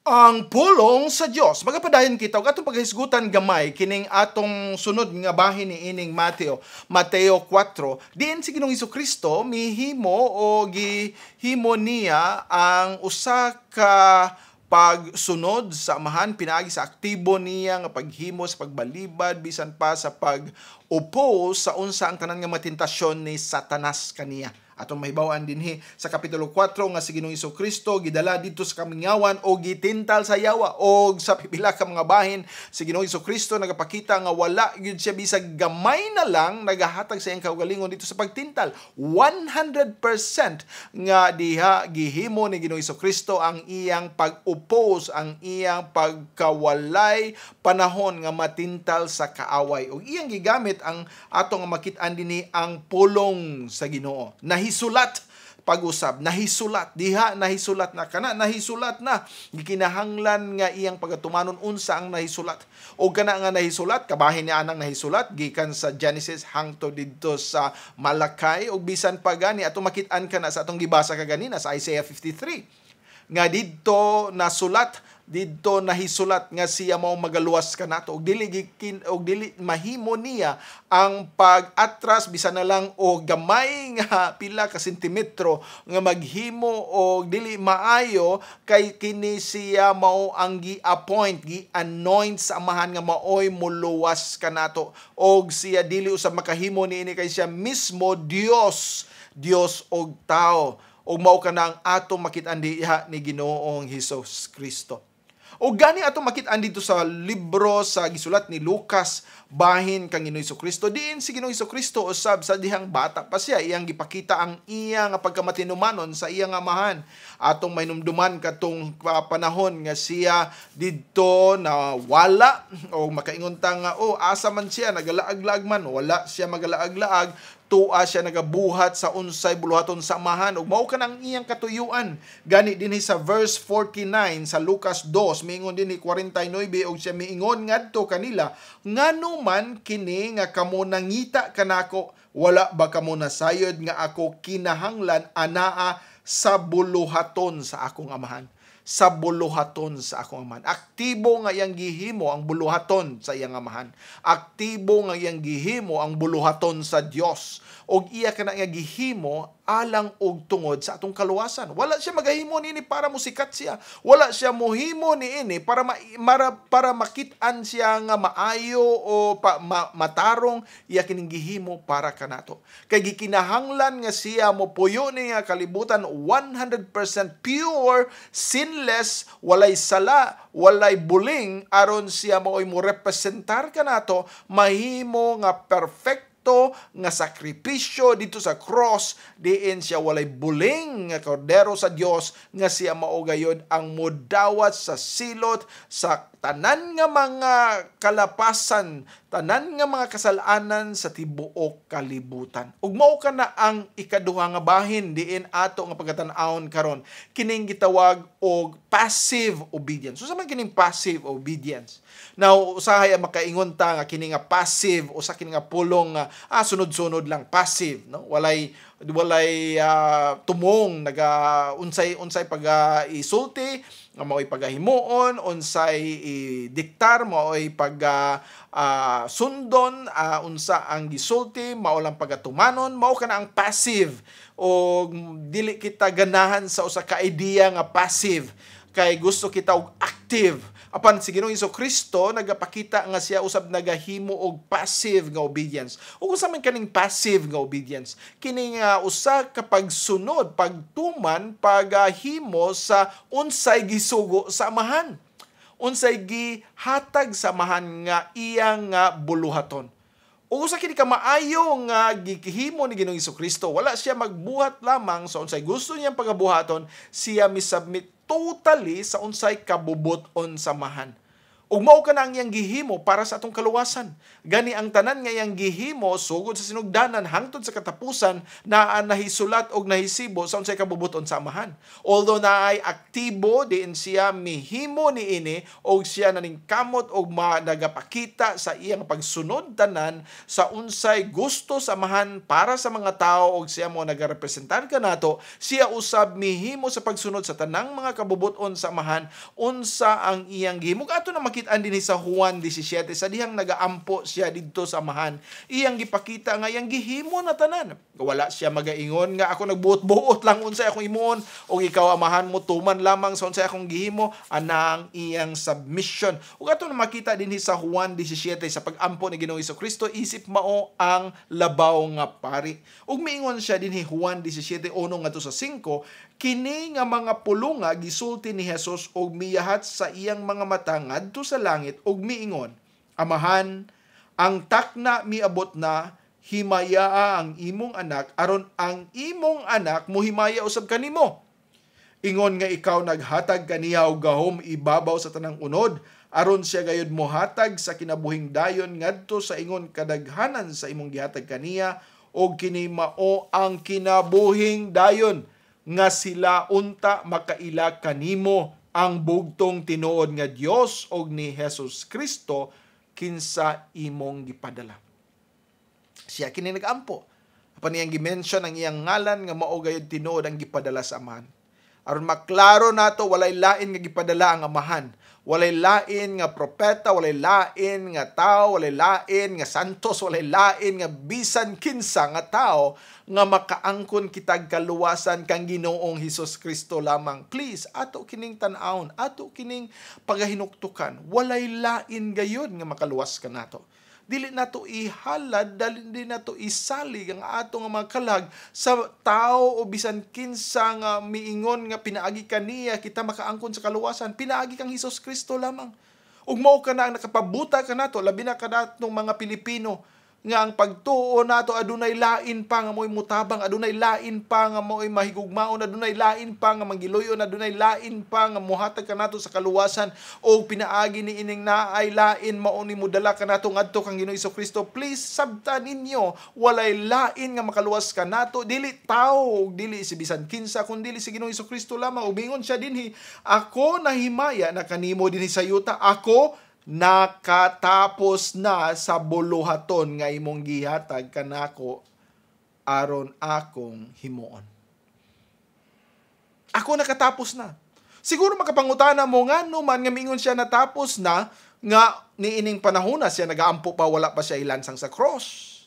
[SPEAKER 1] Ang pulong sa Dios. Magapadayon kita og atong paghisgutan gamay kining atong sunod nga bahin ni ining Mateo 4. Diin si Ginoong Hesukristo mihimo o gihimo niya ang usa ka pagsunod sa amahan pinaagi sa aktibo niya nga paghimo sa pagbalibad bisan pa sa pag-upo sa unsa ang tanan nga matentasyon ni Satanas kaniya. Atong mahibaw-an dinhi sa kapitulo 4 nga si Ginoong Hesukristo gidala dito sa kamingawan o gitintal sa yawa o sa pipila ka mga bahin. Si Ginoong Hesukristo nagapakita nga wala gyud siya bisag gamay na lang nagahatag sa iyang kaugalingon dito sa pagtintal. 100% nga diha gihimo ni Ginoong Hesukristo ang iyang pag-oppose, ang iyang pagkawalay panahon nga matintal sa kaaway. O iyang gigamit ang atong makit-an dinhi ang pulong sa Ginoo. Nahisulat pag-usab, nahisulat diha, nahisulat na kana, nahisulat na gikinahanglan nga iyang pagatumanon unsa ang nahisulat. O kana nga nahisulat kabahin ni anang nahisulat gikan sa Genesis hangtod didto sa Malakay ug bisan pa gani atong makit-an kana sa atong gibasa kaganina sa Isaiah 53 nga didto nasulat, didto nahisulat nga siya mao magaluwas kanato og dili mahimo niya ang pag-atras bisan na lang o gamay nga pila ka sentimetro nga maghimo og dili maayo kay kini siya mao ang gi-appoint, gi-anoint sa amahan nga maoy muluwas kanato og siya dili usab makahimo niini kay siya mismo Dios og tao og mao kana ang atong makit-an diha ni Ginoong Hesus Kristo. O gani atong makit-an dito sa libro sa gisulat ni Lucas bahin kang Ginoong Hesukristo. Diin si Ginoong Hesukristo usab sa dihang bata pa siya iyang gipakita ang iya nga pagkamatinumanon sa iyang amahan. Atong mainumduman katong panahon nga siya didto na wala o makaingon ta nga asa man siya nagalaag-laag man, wala siya magalaag-laag. Tuwa siya nagabuhat sa unsay buluhaton sa amahan ug mao kanang iyang katuyuan. Gani dinhi sa verse 49 sa Lucas 2 miingon dinhi 49 og siya miingon ngadto kanila, ngano man kini nga kamo nangita kanako, wala ba kamo nasayod nga ako kinahanglan anaa sa buluhaton sa akong amahan. sa buluhaton sa akong amahan. Aktibo nga iyang gihimo ang buluhaton sa iyang amahan. Aktibo nga iyang gihimo ang buluhaton sa Dios. Og iya kana nga gihimo alang og tungod sa atong kaluwasan. Wala siya magahimo niini para musikat siya. Wala siya mohimo niini para para makit-an siya nga maayo o matarong. Iya kining gihimo para kanato. Kay gikinahanglan nga siya mo puyo ni nga kalibutan 100% pure, sinless, walay sala, walay buling aron siya maoy mo representar kanato, mahimo nga perfect nga sakripisyo dito sa cross, diin siya walay buling nga kordero sa Dios nga siya maugayod ang mudawat sa silot sa tanan nga mga kalapasan, tanan nga mga kasalanan sa tibuok kalibutan. Ug mao kana ang ikaduha nga bahin diin ato nga pagkatan-awon karon, kining gitawag og passive obedience. So sa man kining passive obedience? Now, usahay ang makaingon ta nga kini nga passive o sa kini nga pulong sunod-sunod lang, passive, no? Walay tumong unsay isulti nga mao'y pagahimuon, unsay diktar mao'y sundon, unsa ang gisulti mao lang pagatumanon, mao kana ang passive o dili kita ganahan sa usa ka idea nga passive kay gusto kita og active. Apan si Ginoong Hesukristo nagapakita nga siya usab nagahimo og passive nga obedience. Ug usa man kaning passive nga obedience, kini nga usa ka pagsunod, pagtuman, paghimo sa unsay gisugo sa amahan. Unsay gihatag sa amahan nga iyang nga buluhaton. Ug usa kini ka maayo nga gihimo ni Ginoong Hesukristo, wala siya magbuhat lamang sa unsay gusto niyang pagabuhaton, siya misubmit totally sa unsay kabubuton samahan. Ug mao kana ang iyang gihimo para sa atong kaluwasan. Gani ang tanan nga iyang gihimo sugod sa sinugdanan hangtod sa katapusan naa nahisulat og nahisibo sa unsay kabubuton sa amahan. Although naay aktibo diin siya mihimo niini og siya naningkamot og nagapakita sa iyang pagsunod tanan sa unsay gusto sa amahan para sa mga tao og siya mo nagarepresentar kanato, siya usab mihimo sa pagsunod sa tanang mga kabubuton sa amahan unsa ang iyang gihimo. Ato na an din sa Juan 17 sa dihang nagaampo siya didto sa amahan, iyang gipakita nga iyang gihimo na tanan. Wala siya magaingon nga ako nagbuot-buot lang unsay akong imuon o ikaw amahan mo tuman lamang sa unsay akong gihimo, anang iyang submission. Ug ato na makita din sa Juan 17 sa pag-ampo ni Ginoong Hesukristo, isip mao ang labaw nga pari. Ug miingon siya din Juan 17 unong ngadto sa 5, kini nga mga pulonga gisulti ni Jesus og miyahat sa iyang mga mata ngadto sa langit og miingon, Amahan, ang takna miabot na, himayaa ang imong anak aron ang imong anak mohimaya usab kanimo. Ingon nga ikaw naghatag kaniya og gahom ibabaw sa tanang unod aron siya gayud mohatag sa kinabuhing dayon ngadto sa ingon kadaghanan sa imong gihatag kaniya og kini mao ang kinabuhing dayon nga sila unta makaila kanimo ang bugtong tinuod nga Dios og ni Jesus Kristo kinsa imong gipadala. Siya kini nagampo. Apan iyang gi-mention ang iyang ngalan nga mao gayud tinuod ang gipadala sa amahan. Aron maklaro nato walay lain nga gipadala ang amahan. Walay lain nga propeta, walay lain nga tao, walay lain nga santos, walay lain nga bisan kinsa nga tao nga makaangkon kitag kaluwasan kang Ginoong Hesus Kristo lamang. Please, ato kining tan-awon, ato kining pagahinuktukan. Walay lain gayud nga makaluwas ka nato. Dili nato ihalad, dili nato isalig ang ato nga mga kalag sa tao o bisan kinsa nga miingon nga pinaagi kaniya kita makaangkon sa kaluwasan. Pinaagi kang Hesus Kristo lamang. Ug mao kana ang nakapabuta ka nato, labi na kanatong mga Pilipino nga ang pagtuo nato adunay lain pa nga mo'y mutabang, adunay lain pa nga mo'y mahigugmaon, adunay lain pa nga manggiluyon, adunay lain pa nga muhatag kanato sa kaluwasan o pinaagi ni ining naay lain mao ni mudala kanato ngadto kang Ginoong Hesukristo. Please sabtan ninyo, walay lain nga makaluwas kanato, dili tao, dili si bisan kinsa kun dili si Ginoong Hesukristo lamang. Ubingon siya dinhi, ako nahimaya na kanimo dinhi sa yuta, ako nakatapos na sa buluhaton nga imong gihatag kanako aron akong himuon. Ako nakatapos na. Siguro makapangutana mo nga man nga mingon siya natapos na nga niining panahon na siya nagaampo pa, wala pa siya ilansang sa cross.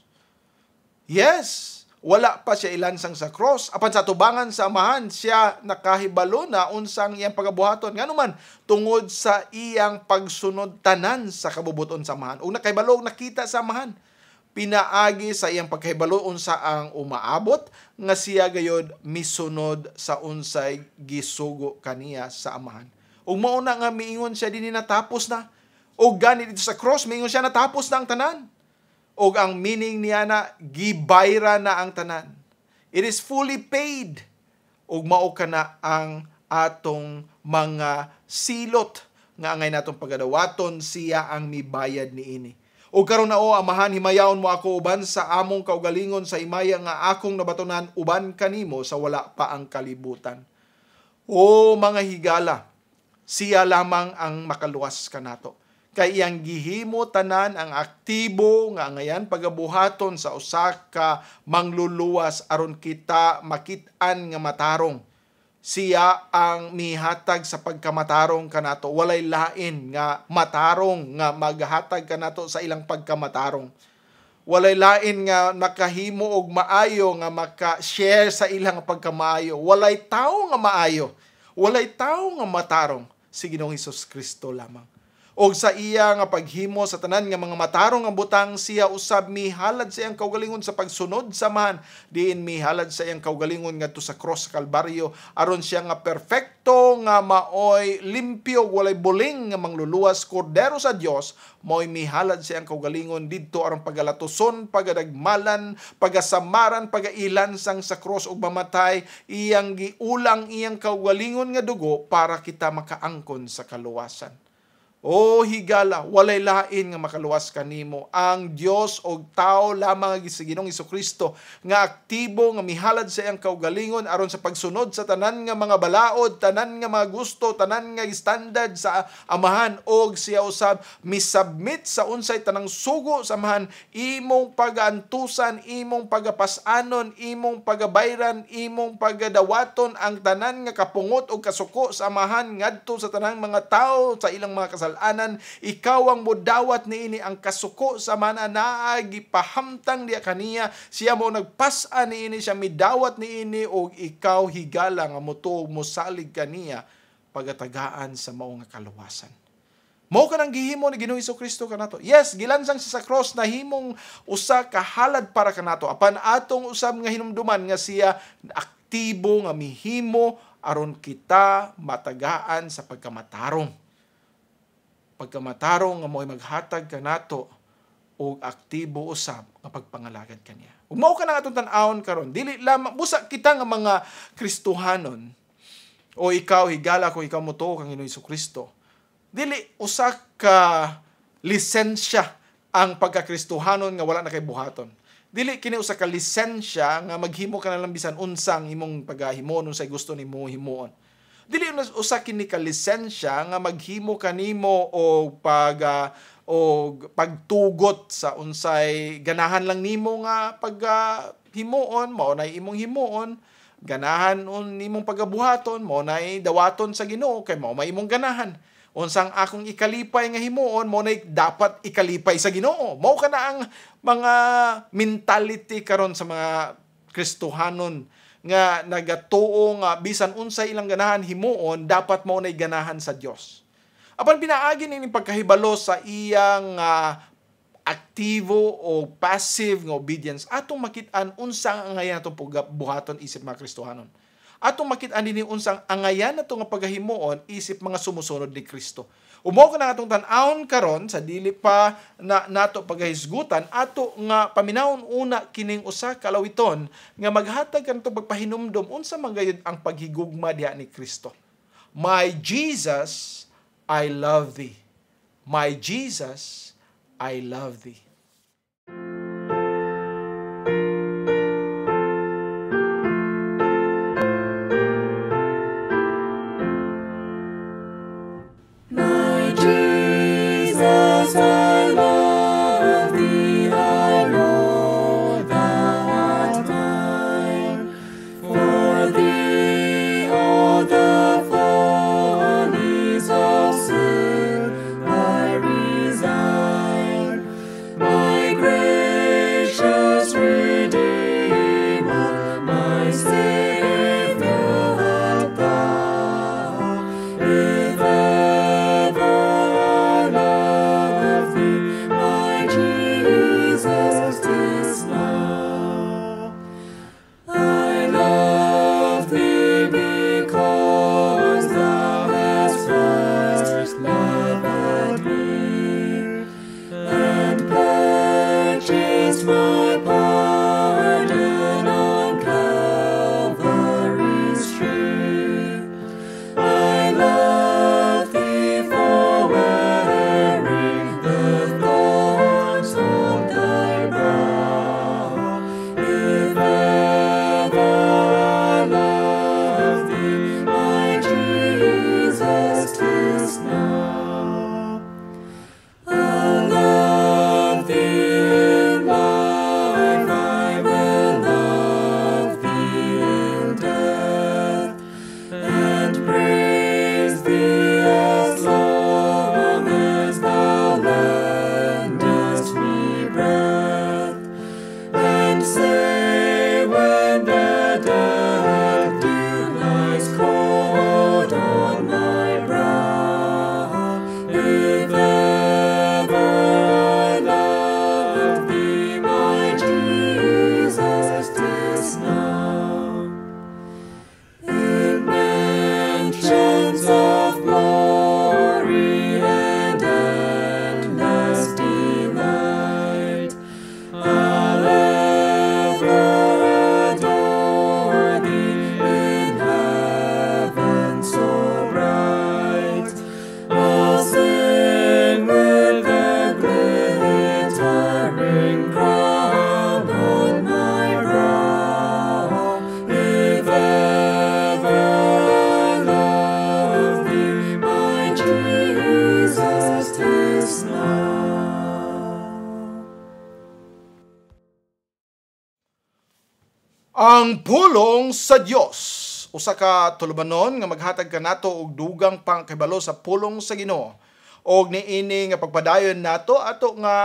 [SPEAKER 1] Yes, wala pa siya ilansang sa cross. Apan sa tubangan sa amahan, siya nakahibalo na unsang iyang pagabuhaton. Nga naman, tungod sa iyang pagsunod tanan sa kabubuton sa amahan. O nakahibalo, nakita sa amahan. Pinaagi sa iyang pagkahibalo unsa ang umaabot, nga siya gayod misunod sa unsay gisugo kaniya sa amahan. Ug mao na nga miingon siya dinhi natapos na. O gani dito sa cross, mingon siya natapos na ang tanan. O ang meaning niya na, gibayra na ang tanan. It is fully paid. O mao ka na ang atong mga silot. Nga angay natong pagadawaton, siya ang mibayad niini. O karon na amahan, himayaon mo ako uban sa among kaugalingon sa imaya nga akong nabatonan uban kanimo sa wala pa ang kalibutan. O mga higala, siya lamang ang makaluwas kanato. Kay iyang gihimo tanan ang aktibo nga ngayan pagabuhaton sa usa ka mangluluwas aron kita makit-an nga matarong. Siya ang mihatag sa pagkamatarong kanato. Walay lain nga matarong nga maghatag kanato sa ilang pagkamatarong. Walay lain nga makahimo og maayo nga maka-share sa ilang pagkamaayo. Walay tawo nga maayo. Walay tawo nga matarong si Ginoong Hesus Kristo lamang. Og sa iya nga paghimo sa tanan nga mga matarong ang butang, siya usab mihalad sa iyang kaugalingon sa pagsunod sa amahan, diin mihalad sa iyang kaugalingon ngadto sa cross sa Kalbaryo aron siya nga perfecto nga maoy limpyo walay buling nga mangluluwas kordero sa Dios, maoy mihalad sa iyang kaugalingon didto aron pagalatoson, pagadagmalan, pagasamaran, pagailansang sa cross ug mamatay, iyang giulang iyang kaugalingon nga dugo para kita makaangkon sa kaluwasan. O higala, walay lain nga makaluwas kanimo. Ang Dios og tao lamang sa Ginoong Hesukristo nga aktibo nga mihalad sa iyang kaugalingon aron sa pagsunod sa tanan nga mga balaod, tanan nga mga gusto, tanan nga standard sa amahan, og siya usab misubmit sa unsay tanang sugo sa amahan, imong pagaantusan, imong pagapasanon, imong pagabayran, imong pagadawaton ang tanan nga kapungot og kasuko sa amahan ngadto sa tanang mga tao sa ilang mga kasalanan. Ikaw ang mudawat niini ang kasuko sa mana naa gipahamtang diya kaniya, siya mo nagpasa niini, siya midawat niini, og ikaw higala nga motuog mo salig kaniya pagatagaan sa mao nga kaluwasan. Mao ka nang gihimo ni Ginoong Hesukristo kanato. Yes, gilansang sa cross na himong usa ka halad para kanato, apan atong usab nga hinumduman nga siya aktibo nga mihimo aron kita matagaan sa pagkamatarong. Pagkamatarong nga mo'y maghatag kanato og aktibo usab nga pagpangalagad kaniya. Ug mao ka na atong tan-awon karon, dili lamang busa kita nga mga Kristohanon o ikaw higala kung ikaw motuo kang Ginoong Hesukristo. Dili usa ka lisensya ang pagkakristohanon nga wala na kay buhaton. Dili kini usa ka lisensya nga maghimo ka na lang bisan unsang imong paghimo unsay gusto nimo himuon. Dili usa kini ka lisensya nga maghimo kanimo og pagtugot sa unsay ganahan lang nimo nga paghimuon, mao nay imong himuon, ganahan nimong pagabuhaton, mao nay dawaton sa Ginoo kay mao may imong ganahan. Unsang akong ikalipay nga himuon, mo na dapat ikalipay sa Ginoo. Mao kana ang mga mentality karon sa mga Kristohanon nga nagatuo nga bisan unsay ilang ganahan himuon, dapat mao nay ganahan sa Dios. Apan pinaagi ni pagkahibalo sa iyang aktibo o passive nga obedience, atong makit-an unsang angayan atong buhaton isip mga Kristohanon. Atong makit-an dinhi unsang angayan nato nga pagahimuon isip mga sumusunod ni Kristo. Umo ka na atong tan-awon karon sa dili pa nato pagahisgutan, ato nga paminawon una kining usa ka lawiton nga maghatag kanto pagpahinumdom unsa man gayud ang paghigugma diha ni Kristo. My Jesus, I love thee. My Jesus, I love thee.
[SPEAKER 2] I love thee, I know thou art mine. For thee all the foe
[SPEAKER 1] Ang pulong sa Dios. Usa ka tulumanon nga maghatag kanato og dugang pangkahibalo sa pulong sa Ginoo. Og niini nga pagpadayon nato ato nga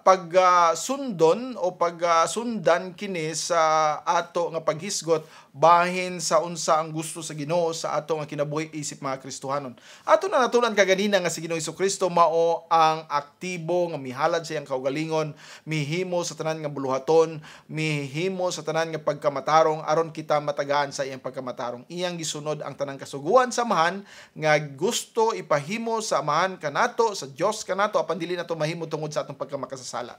[SPEAKER 1] pagsundon o pagsundan kini sa ato nga paghisgot bahin sa unsa ang gusto sa Ginoo sa ato nga kinabuhi isip mga Kristohanon. Ato na natulan kaganina nga si Ginoong Hesukristo mao ang aktibo nga mihalad sa iyang kaugalingon, mihimo sa tanan nga buluhaton, mihimo sa tanan nga pagkamatarong aron kita matagaan sa iyang pagkamatarong. Iyang gisunod ang tanang kasuguan sa amahan nga gusto ipahimo sa amahan kanato sa Dios kanato apan dili nato mahimo tungod sa atong pagkamakasasala.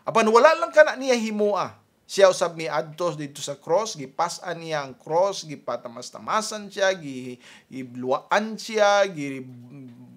[SPEAKER 1] Apan wala lang kana niya himoa. Siya usab miadto dito sa cross, gipas-an niya ang cross, gipatamas-tamasan siya, gibluwaan siya,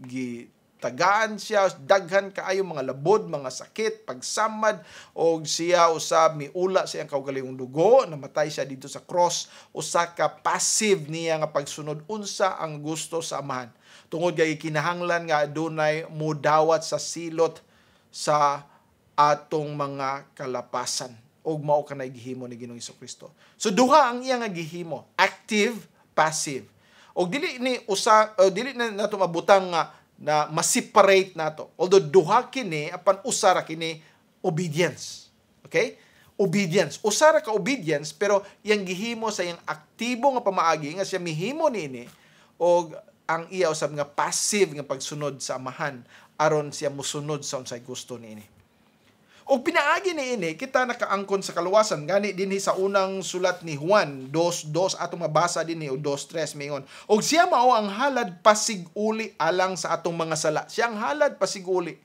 [SPEAKER 1] gitagaan siya, daghan kaayo mga labod, mga sakit, pagsamad, og siya usab miula sa iyang kaugalingong dugo, namatay siya dito sa cross, usa ka passive niya nga pagsunod unsa ang gusto sa amahan. Tungod kay kinahanglan nga adunay mudawat sa silot sa atong mga kalapasan. Og mao kanay gihimo ni Ginoong Hesukristo. So duha ang iya nga gihimo, active, passive. Og dili na nato mabutang nga na ma-separate nato. Although duha kini apan usa ra kini obedience. Okay? Obedience. Usa ra ka obedience pero iyang gihimo sa iyang aktibo nga pamaagi nga siya mihimo niini og ang iya usab nga passive nga pagsunod sa amahan aron siya mosunod sa unsay gusto niini. O pinaagi ni ini, kita nakaangkon sa kaluwasan. Gani dinhi sa unang sulat ni Juan, 2:2, atong mabasa dinhi, o 2:3, mingon. O siya mao ang halad pasiguli alang sa atong mga sala. Siya ang halad pasiguli.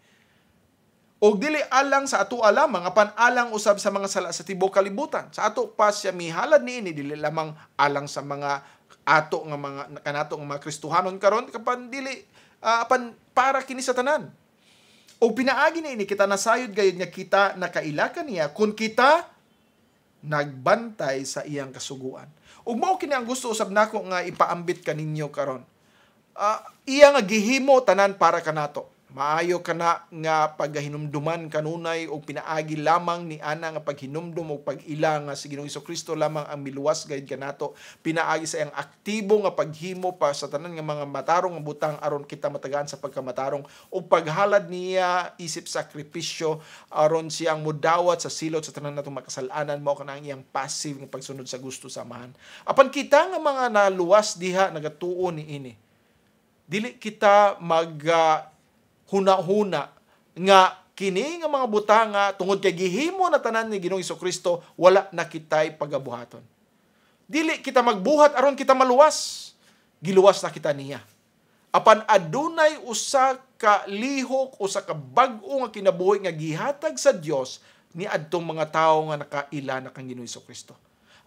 [SPEAKER 1] O dili alang sa ato lamang, apan alang usab sa mga sala sa tibuok kalibutan. Sa ato pa siya mihalad ni ini, dili lamang alang sa mga ato nga mga kanato nga mga Kristohanon karon, kapan dili apan para kini sa tanan. O pinaagi na ini, kita nasayod gayud nga kita nakailaka niya kung kita nagbantay sa iyang kasuguan. Ug mao kini ang gusto usab nako nga ipaambit kaninyo karon. Iya nga gihimo tanan para kanato. Maayo kana nga paghinumduman kanunay og pinaagi lamang ni ana nga paghinumdum og pag-ila nga si Ginoong Hesukristo lamang ang miluwas gayud kanato. Pinaagi sa iyang aktibo nga paghimo pa sa tanan nga mga matarong nga butang aron kita matagaan sa pagkamatarong og paghalad niya isip sakripisyo aron siyang mudawat sa silot sa tanan natong makasalanan mao kana ang iyang passive nga pagsunod sa gusto sa amahan. Apan kita nga mga naluwas diha nagatuo ni ini. Dili kita huna-huna nga kini nga mga butanga tungod kay gihimo na tanan ni Ginoong Hesukristo wala na kitay pagabuhaton. Dili kita magbuhat aron kita maluwas. Giluwas na kita niya. Apan adunay usa ka lihok, usa ka bag-o nga kinabuhi nga gihatag sa Dios ni adtong mga tawo nga nakaila na kang Ginoong Hesukristo.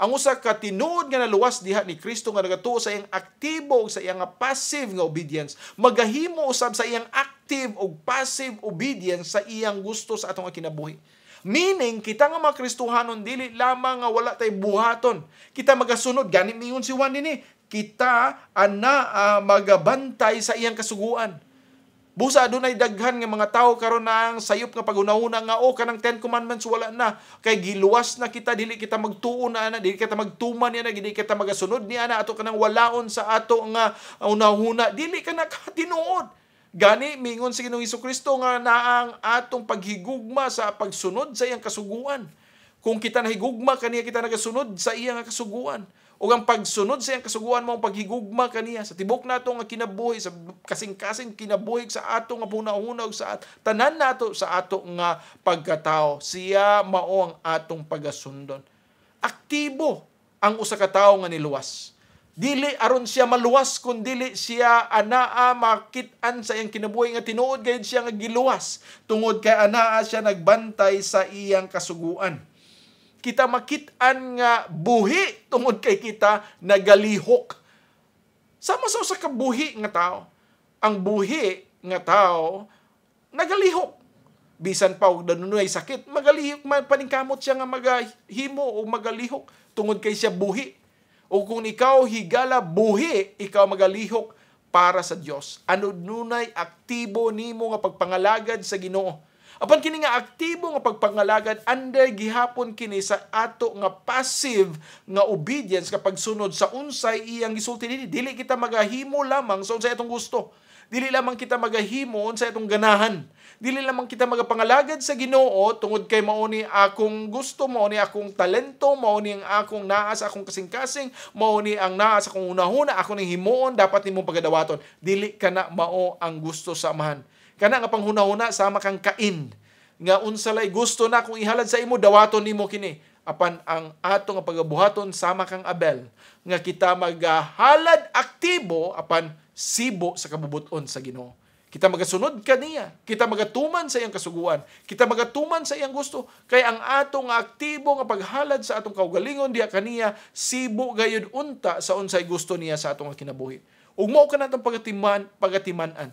[SPEAKER 1] Ang usa ka tinuod nga naluwas diha ni Kristo nga nagatuo sa iyang aktibo ug sa iyang passive nga obedience, magahimo usab sa iyang active ug passive obedience sa iyang gusto sa atong kinabuhi. Meaning, kita nga mga Kristohanon dili lamang nga wala tay buhaton. Kita magasunod gani mingon si Juan dinhi, kita magabantay sa iyang kasuguan. Busa adunay daghan nga mga tawo karon na ang sayop nga pag-una-una nga kanang 10 commandments wala na kay giluwas na kita, dili kita magtuo na ana, dili kita magtuman niya, dili kita magasunod ni ana ato kanang walaon sa ato nga una-una, dili ka nakatinuod. Gani mingon si Ginoong Hesukristo nga naang atong paghigugma sa pagsunod sa iyang kasuguan. Kung kita nahigugma kaniya, kita nagasunod sa iyang kasuguan. O ang pagsunod sa iyang kasuguan mo, paghigugma kaniya sa tibok nato nga kinabuhi, sa kasing-kasing kinabuhi sa ato nga puna-una o sa tanan nato sa ato nga pagkatao. Siya mao ang atong pagasundon. Aktibo ang usa ka tawo nga niluwas. Dili aron siya maluwas kun dili siya anaa makit-an sa iyang kinabuhi nga tinuod gayud siya nga giluwas. Tungod kay anaa siya nagbantay sa iyang kasuguan. Kita makit-an nga buhi tungod kay kita nagalihok. Sama sa usa ka buhi nga tao. Ang buhi nga tao nagalihok. Bisan pa og danunoy sakit, magalihok man paningkamot siya nga magahimo o magalihok tungod kay siya buhi. O kung ikaw higala buhi, ikaw magalihok para sa Dios. Ano nunay aktibo nimo nga pagpangalagad sa Ginoo. Apan kini nga aktibo nga pagpangalagad under gihapon kini sa ato nga passive nga obedience kapag sunod sa unsay iyang gisulti dinhi. Dili kita magahimo lamang sa unsay atong gusto. Dili lamang kita magahimo sa atong ganahan. Dili lamang kita magapangalagad sa Ginoo tungod kay mao ni akong gusto, mao ni akong talento, mao ni ang akong naa sa akong kasing-kasing, mao ni ang naa sa akong unahuna, ako ning himuon dapat nimong pagadawaton. Dili kana mao ang gusto sa Amahan. Kana nga panghuna-huna sama kang Cain nga unsalay gusto na kung ihalad sa imo dawaton nimo kini. Apan ang ato nga pagabuhaton sama kang Abel nga kita magahalad aktibo apan sibo sa kabubuton sa Ginoo. Kita magasunod kaniya, kita magatuman sa iyang kasuguan, kita magatuman sa iyang gusto, kay ang atong aktibo nga paghalad sa atong kaugalingon diha kaniya sibo gayud unta sa unsay gusto niya sa atong kinabuhi. Ug mao ka natong pagatiman-an.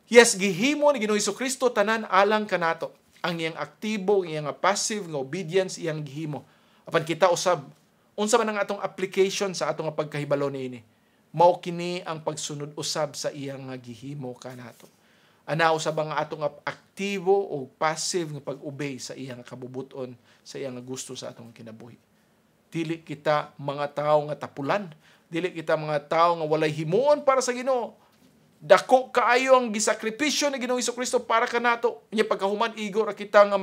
[SPEAKER 1] Yes, gihimo ni Ginoong Hesukristo tanan alang kanato. Ang iyang aktibo, ang iyang passive nga obedience iyang gihimo. Apan kita usab, unsa man ang atong application sa atong pagkahibalo niini? Mao kini ang pagsunod usab sa iyang gihimo kanato. Ana usab ang atong aktibo o passive nga pag-obey sa iyang kabubuton, sa iyang gusto sa atong kinabuhi. Dili kita mga tawo nga tapulan, dili kita mga tawo nga walay himuon para sa Ginoo. Dako kaayo ang gisakripisyo ni Ginoong Hesukristo para kanato. Nya pagkahuman igo ra kita nga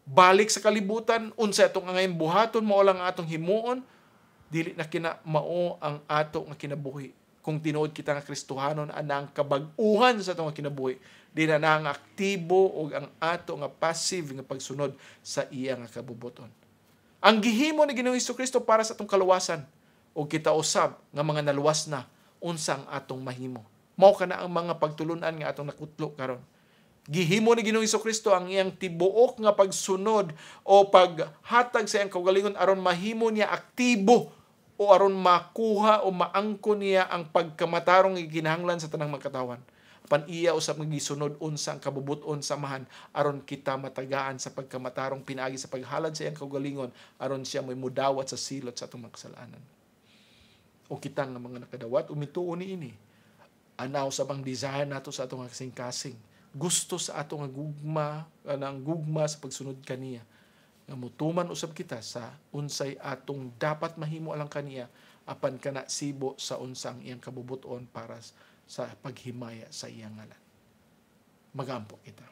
[SPEAKER 1] balik sa kalibutan, unsa atong ngayon buhaton, mao lang ang atong himuon. Dili na kina mao ang ato nga kinabuhi. Kung tinuod kita nga Kristohanon, anang kabag-uhan sa ato nga kinabuhi. Di na ang aktibo o ang ato nga passive nga pagsunod sa iya nga kabubuton. Ang gihimo ni Ginoong Hesukristo para sa atong kaluwasan, o kita usab nga mga naluwas na, unsang atong mahimo. Mao kana ang mga pagtulunan nga atong nakutlo karon. Gihimo ni Ginoong Hesukristo ang iyang tibuok nga pagsunod o paghatag sa iyang kaugalingon aron mahimo niya aktibo o aron makuha o maangko niya ang pagkamatarong gikinahanglan sa tanang magkatawan. Apan iya usab nga gisunod unsa ang kabubuton sa Amahan aron kita matagaan sa pagkamatarong pinaagi sa paghalad sa iyang kaugalingon aron siya may mudawat sa silot sa atong makasalanan. O kita nga mga nakadawat umituo niini. Anaw sa bang desire nato sa atong kasing-kasing. Gusto sa atong gugma sa pagsunod kaniya. Nga mutuman usab kita sa unsay atong dapat mahimo alang kaniya apan kana sibo sa unsang iyang kabubuton para sa paghimaya sa iyang ngalan. Magampo kita.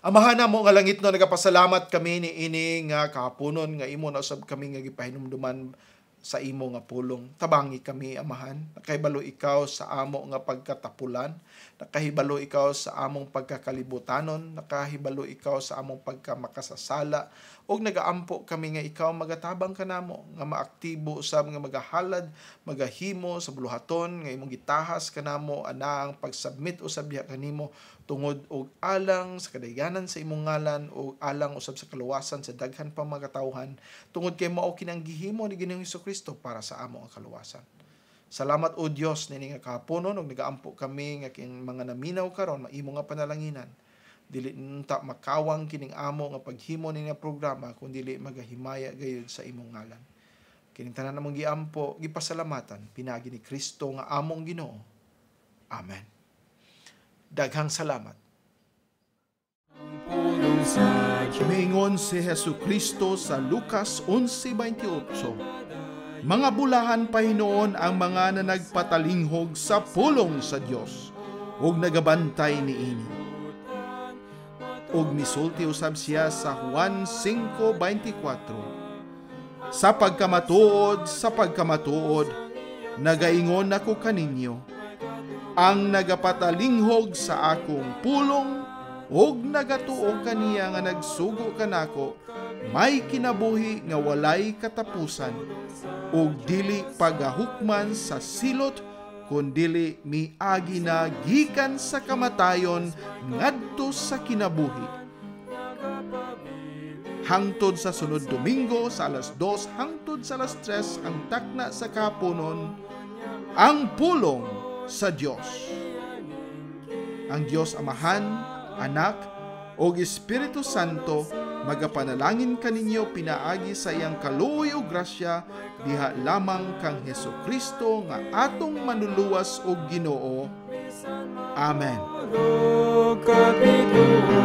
[SPEAKER 1] Amahan mo nga langit no, nagapasalamat kami ni ini nga kahaponon nga imo na usab kami nga gipahinumduman sa imo nga pulong. Tabangi kami, Amahan. Nakahibalo ikaw sa amo nga pagkatapulan. Nakahibalo ikaw sa among pagkakalibutanon. Nakahibalo ikaw sa among pagkamakasasala. O nagaampo kami nga ikaw magatabang ka namo, nga maaktibo usab nga magahalad, magahimo sa buluhaton, nga imong gitahas ka namo, ana ang pagsubmit usab diha kanimo tungod og alang sa kadayganan sa imong ngalan o alang usab sa kaluwasan sa daghan pang mga katawhan tungod kay mao kinang gihimo ni Ginoong Hesukristo para sa amo ang kaluwasan. Salamat o Dios nini nga kahaponon og nagaampo kami nga king mga naminaw karon maimo nga panalanginan. Dili nunta makawang kining amo nga paghimo ni nga programa kun dili magahimaya gayud sa imong ngalan. Kining tanan namong giampo gipasalamatan pinagi ni Kristo nga among Ginoo. Amen. Daghang salamat. Mingon si Hesukristo sa Lucas 11:28. Mga bulahan pa hinoon ang mga nagpatalinghog sa pulong sa Dios ug nagabantay niini. Ug misulti usab siya sa Juan 5:24. Sa pagkamatuod, nagaingon ako kaninyo, ang nagapatalinghog sa akong pulong ug nagatuo kaniya nga nagsugo kanako, may kinabuhi nga walay katapusan ug dili pagahukman sa silot kundili miagi na gikan sa kamatayon ngadto sa kinabuhi. Hangtod sa sunod Domingo sa alas 2 hangtod sa alas 3 ang takna sa kahaponon, ang pulong sa Dios. Ang Dios Amahan, Anak, o Espiritu Santo magapanalangin kaninyo pinaagi sa iyang kaluoy o grasya diha lamang kang Hesukristo nga atong manluluwas og Ginoo. Amen.
[SPEAKER 2] Kapitulo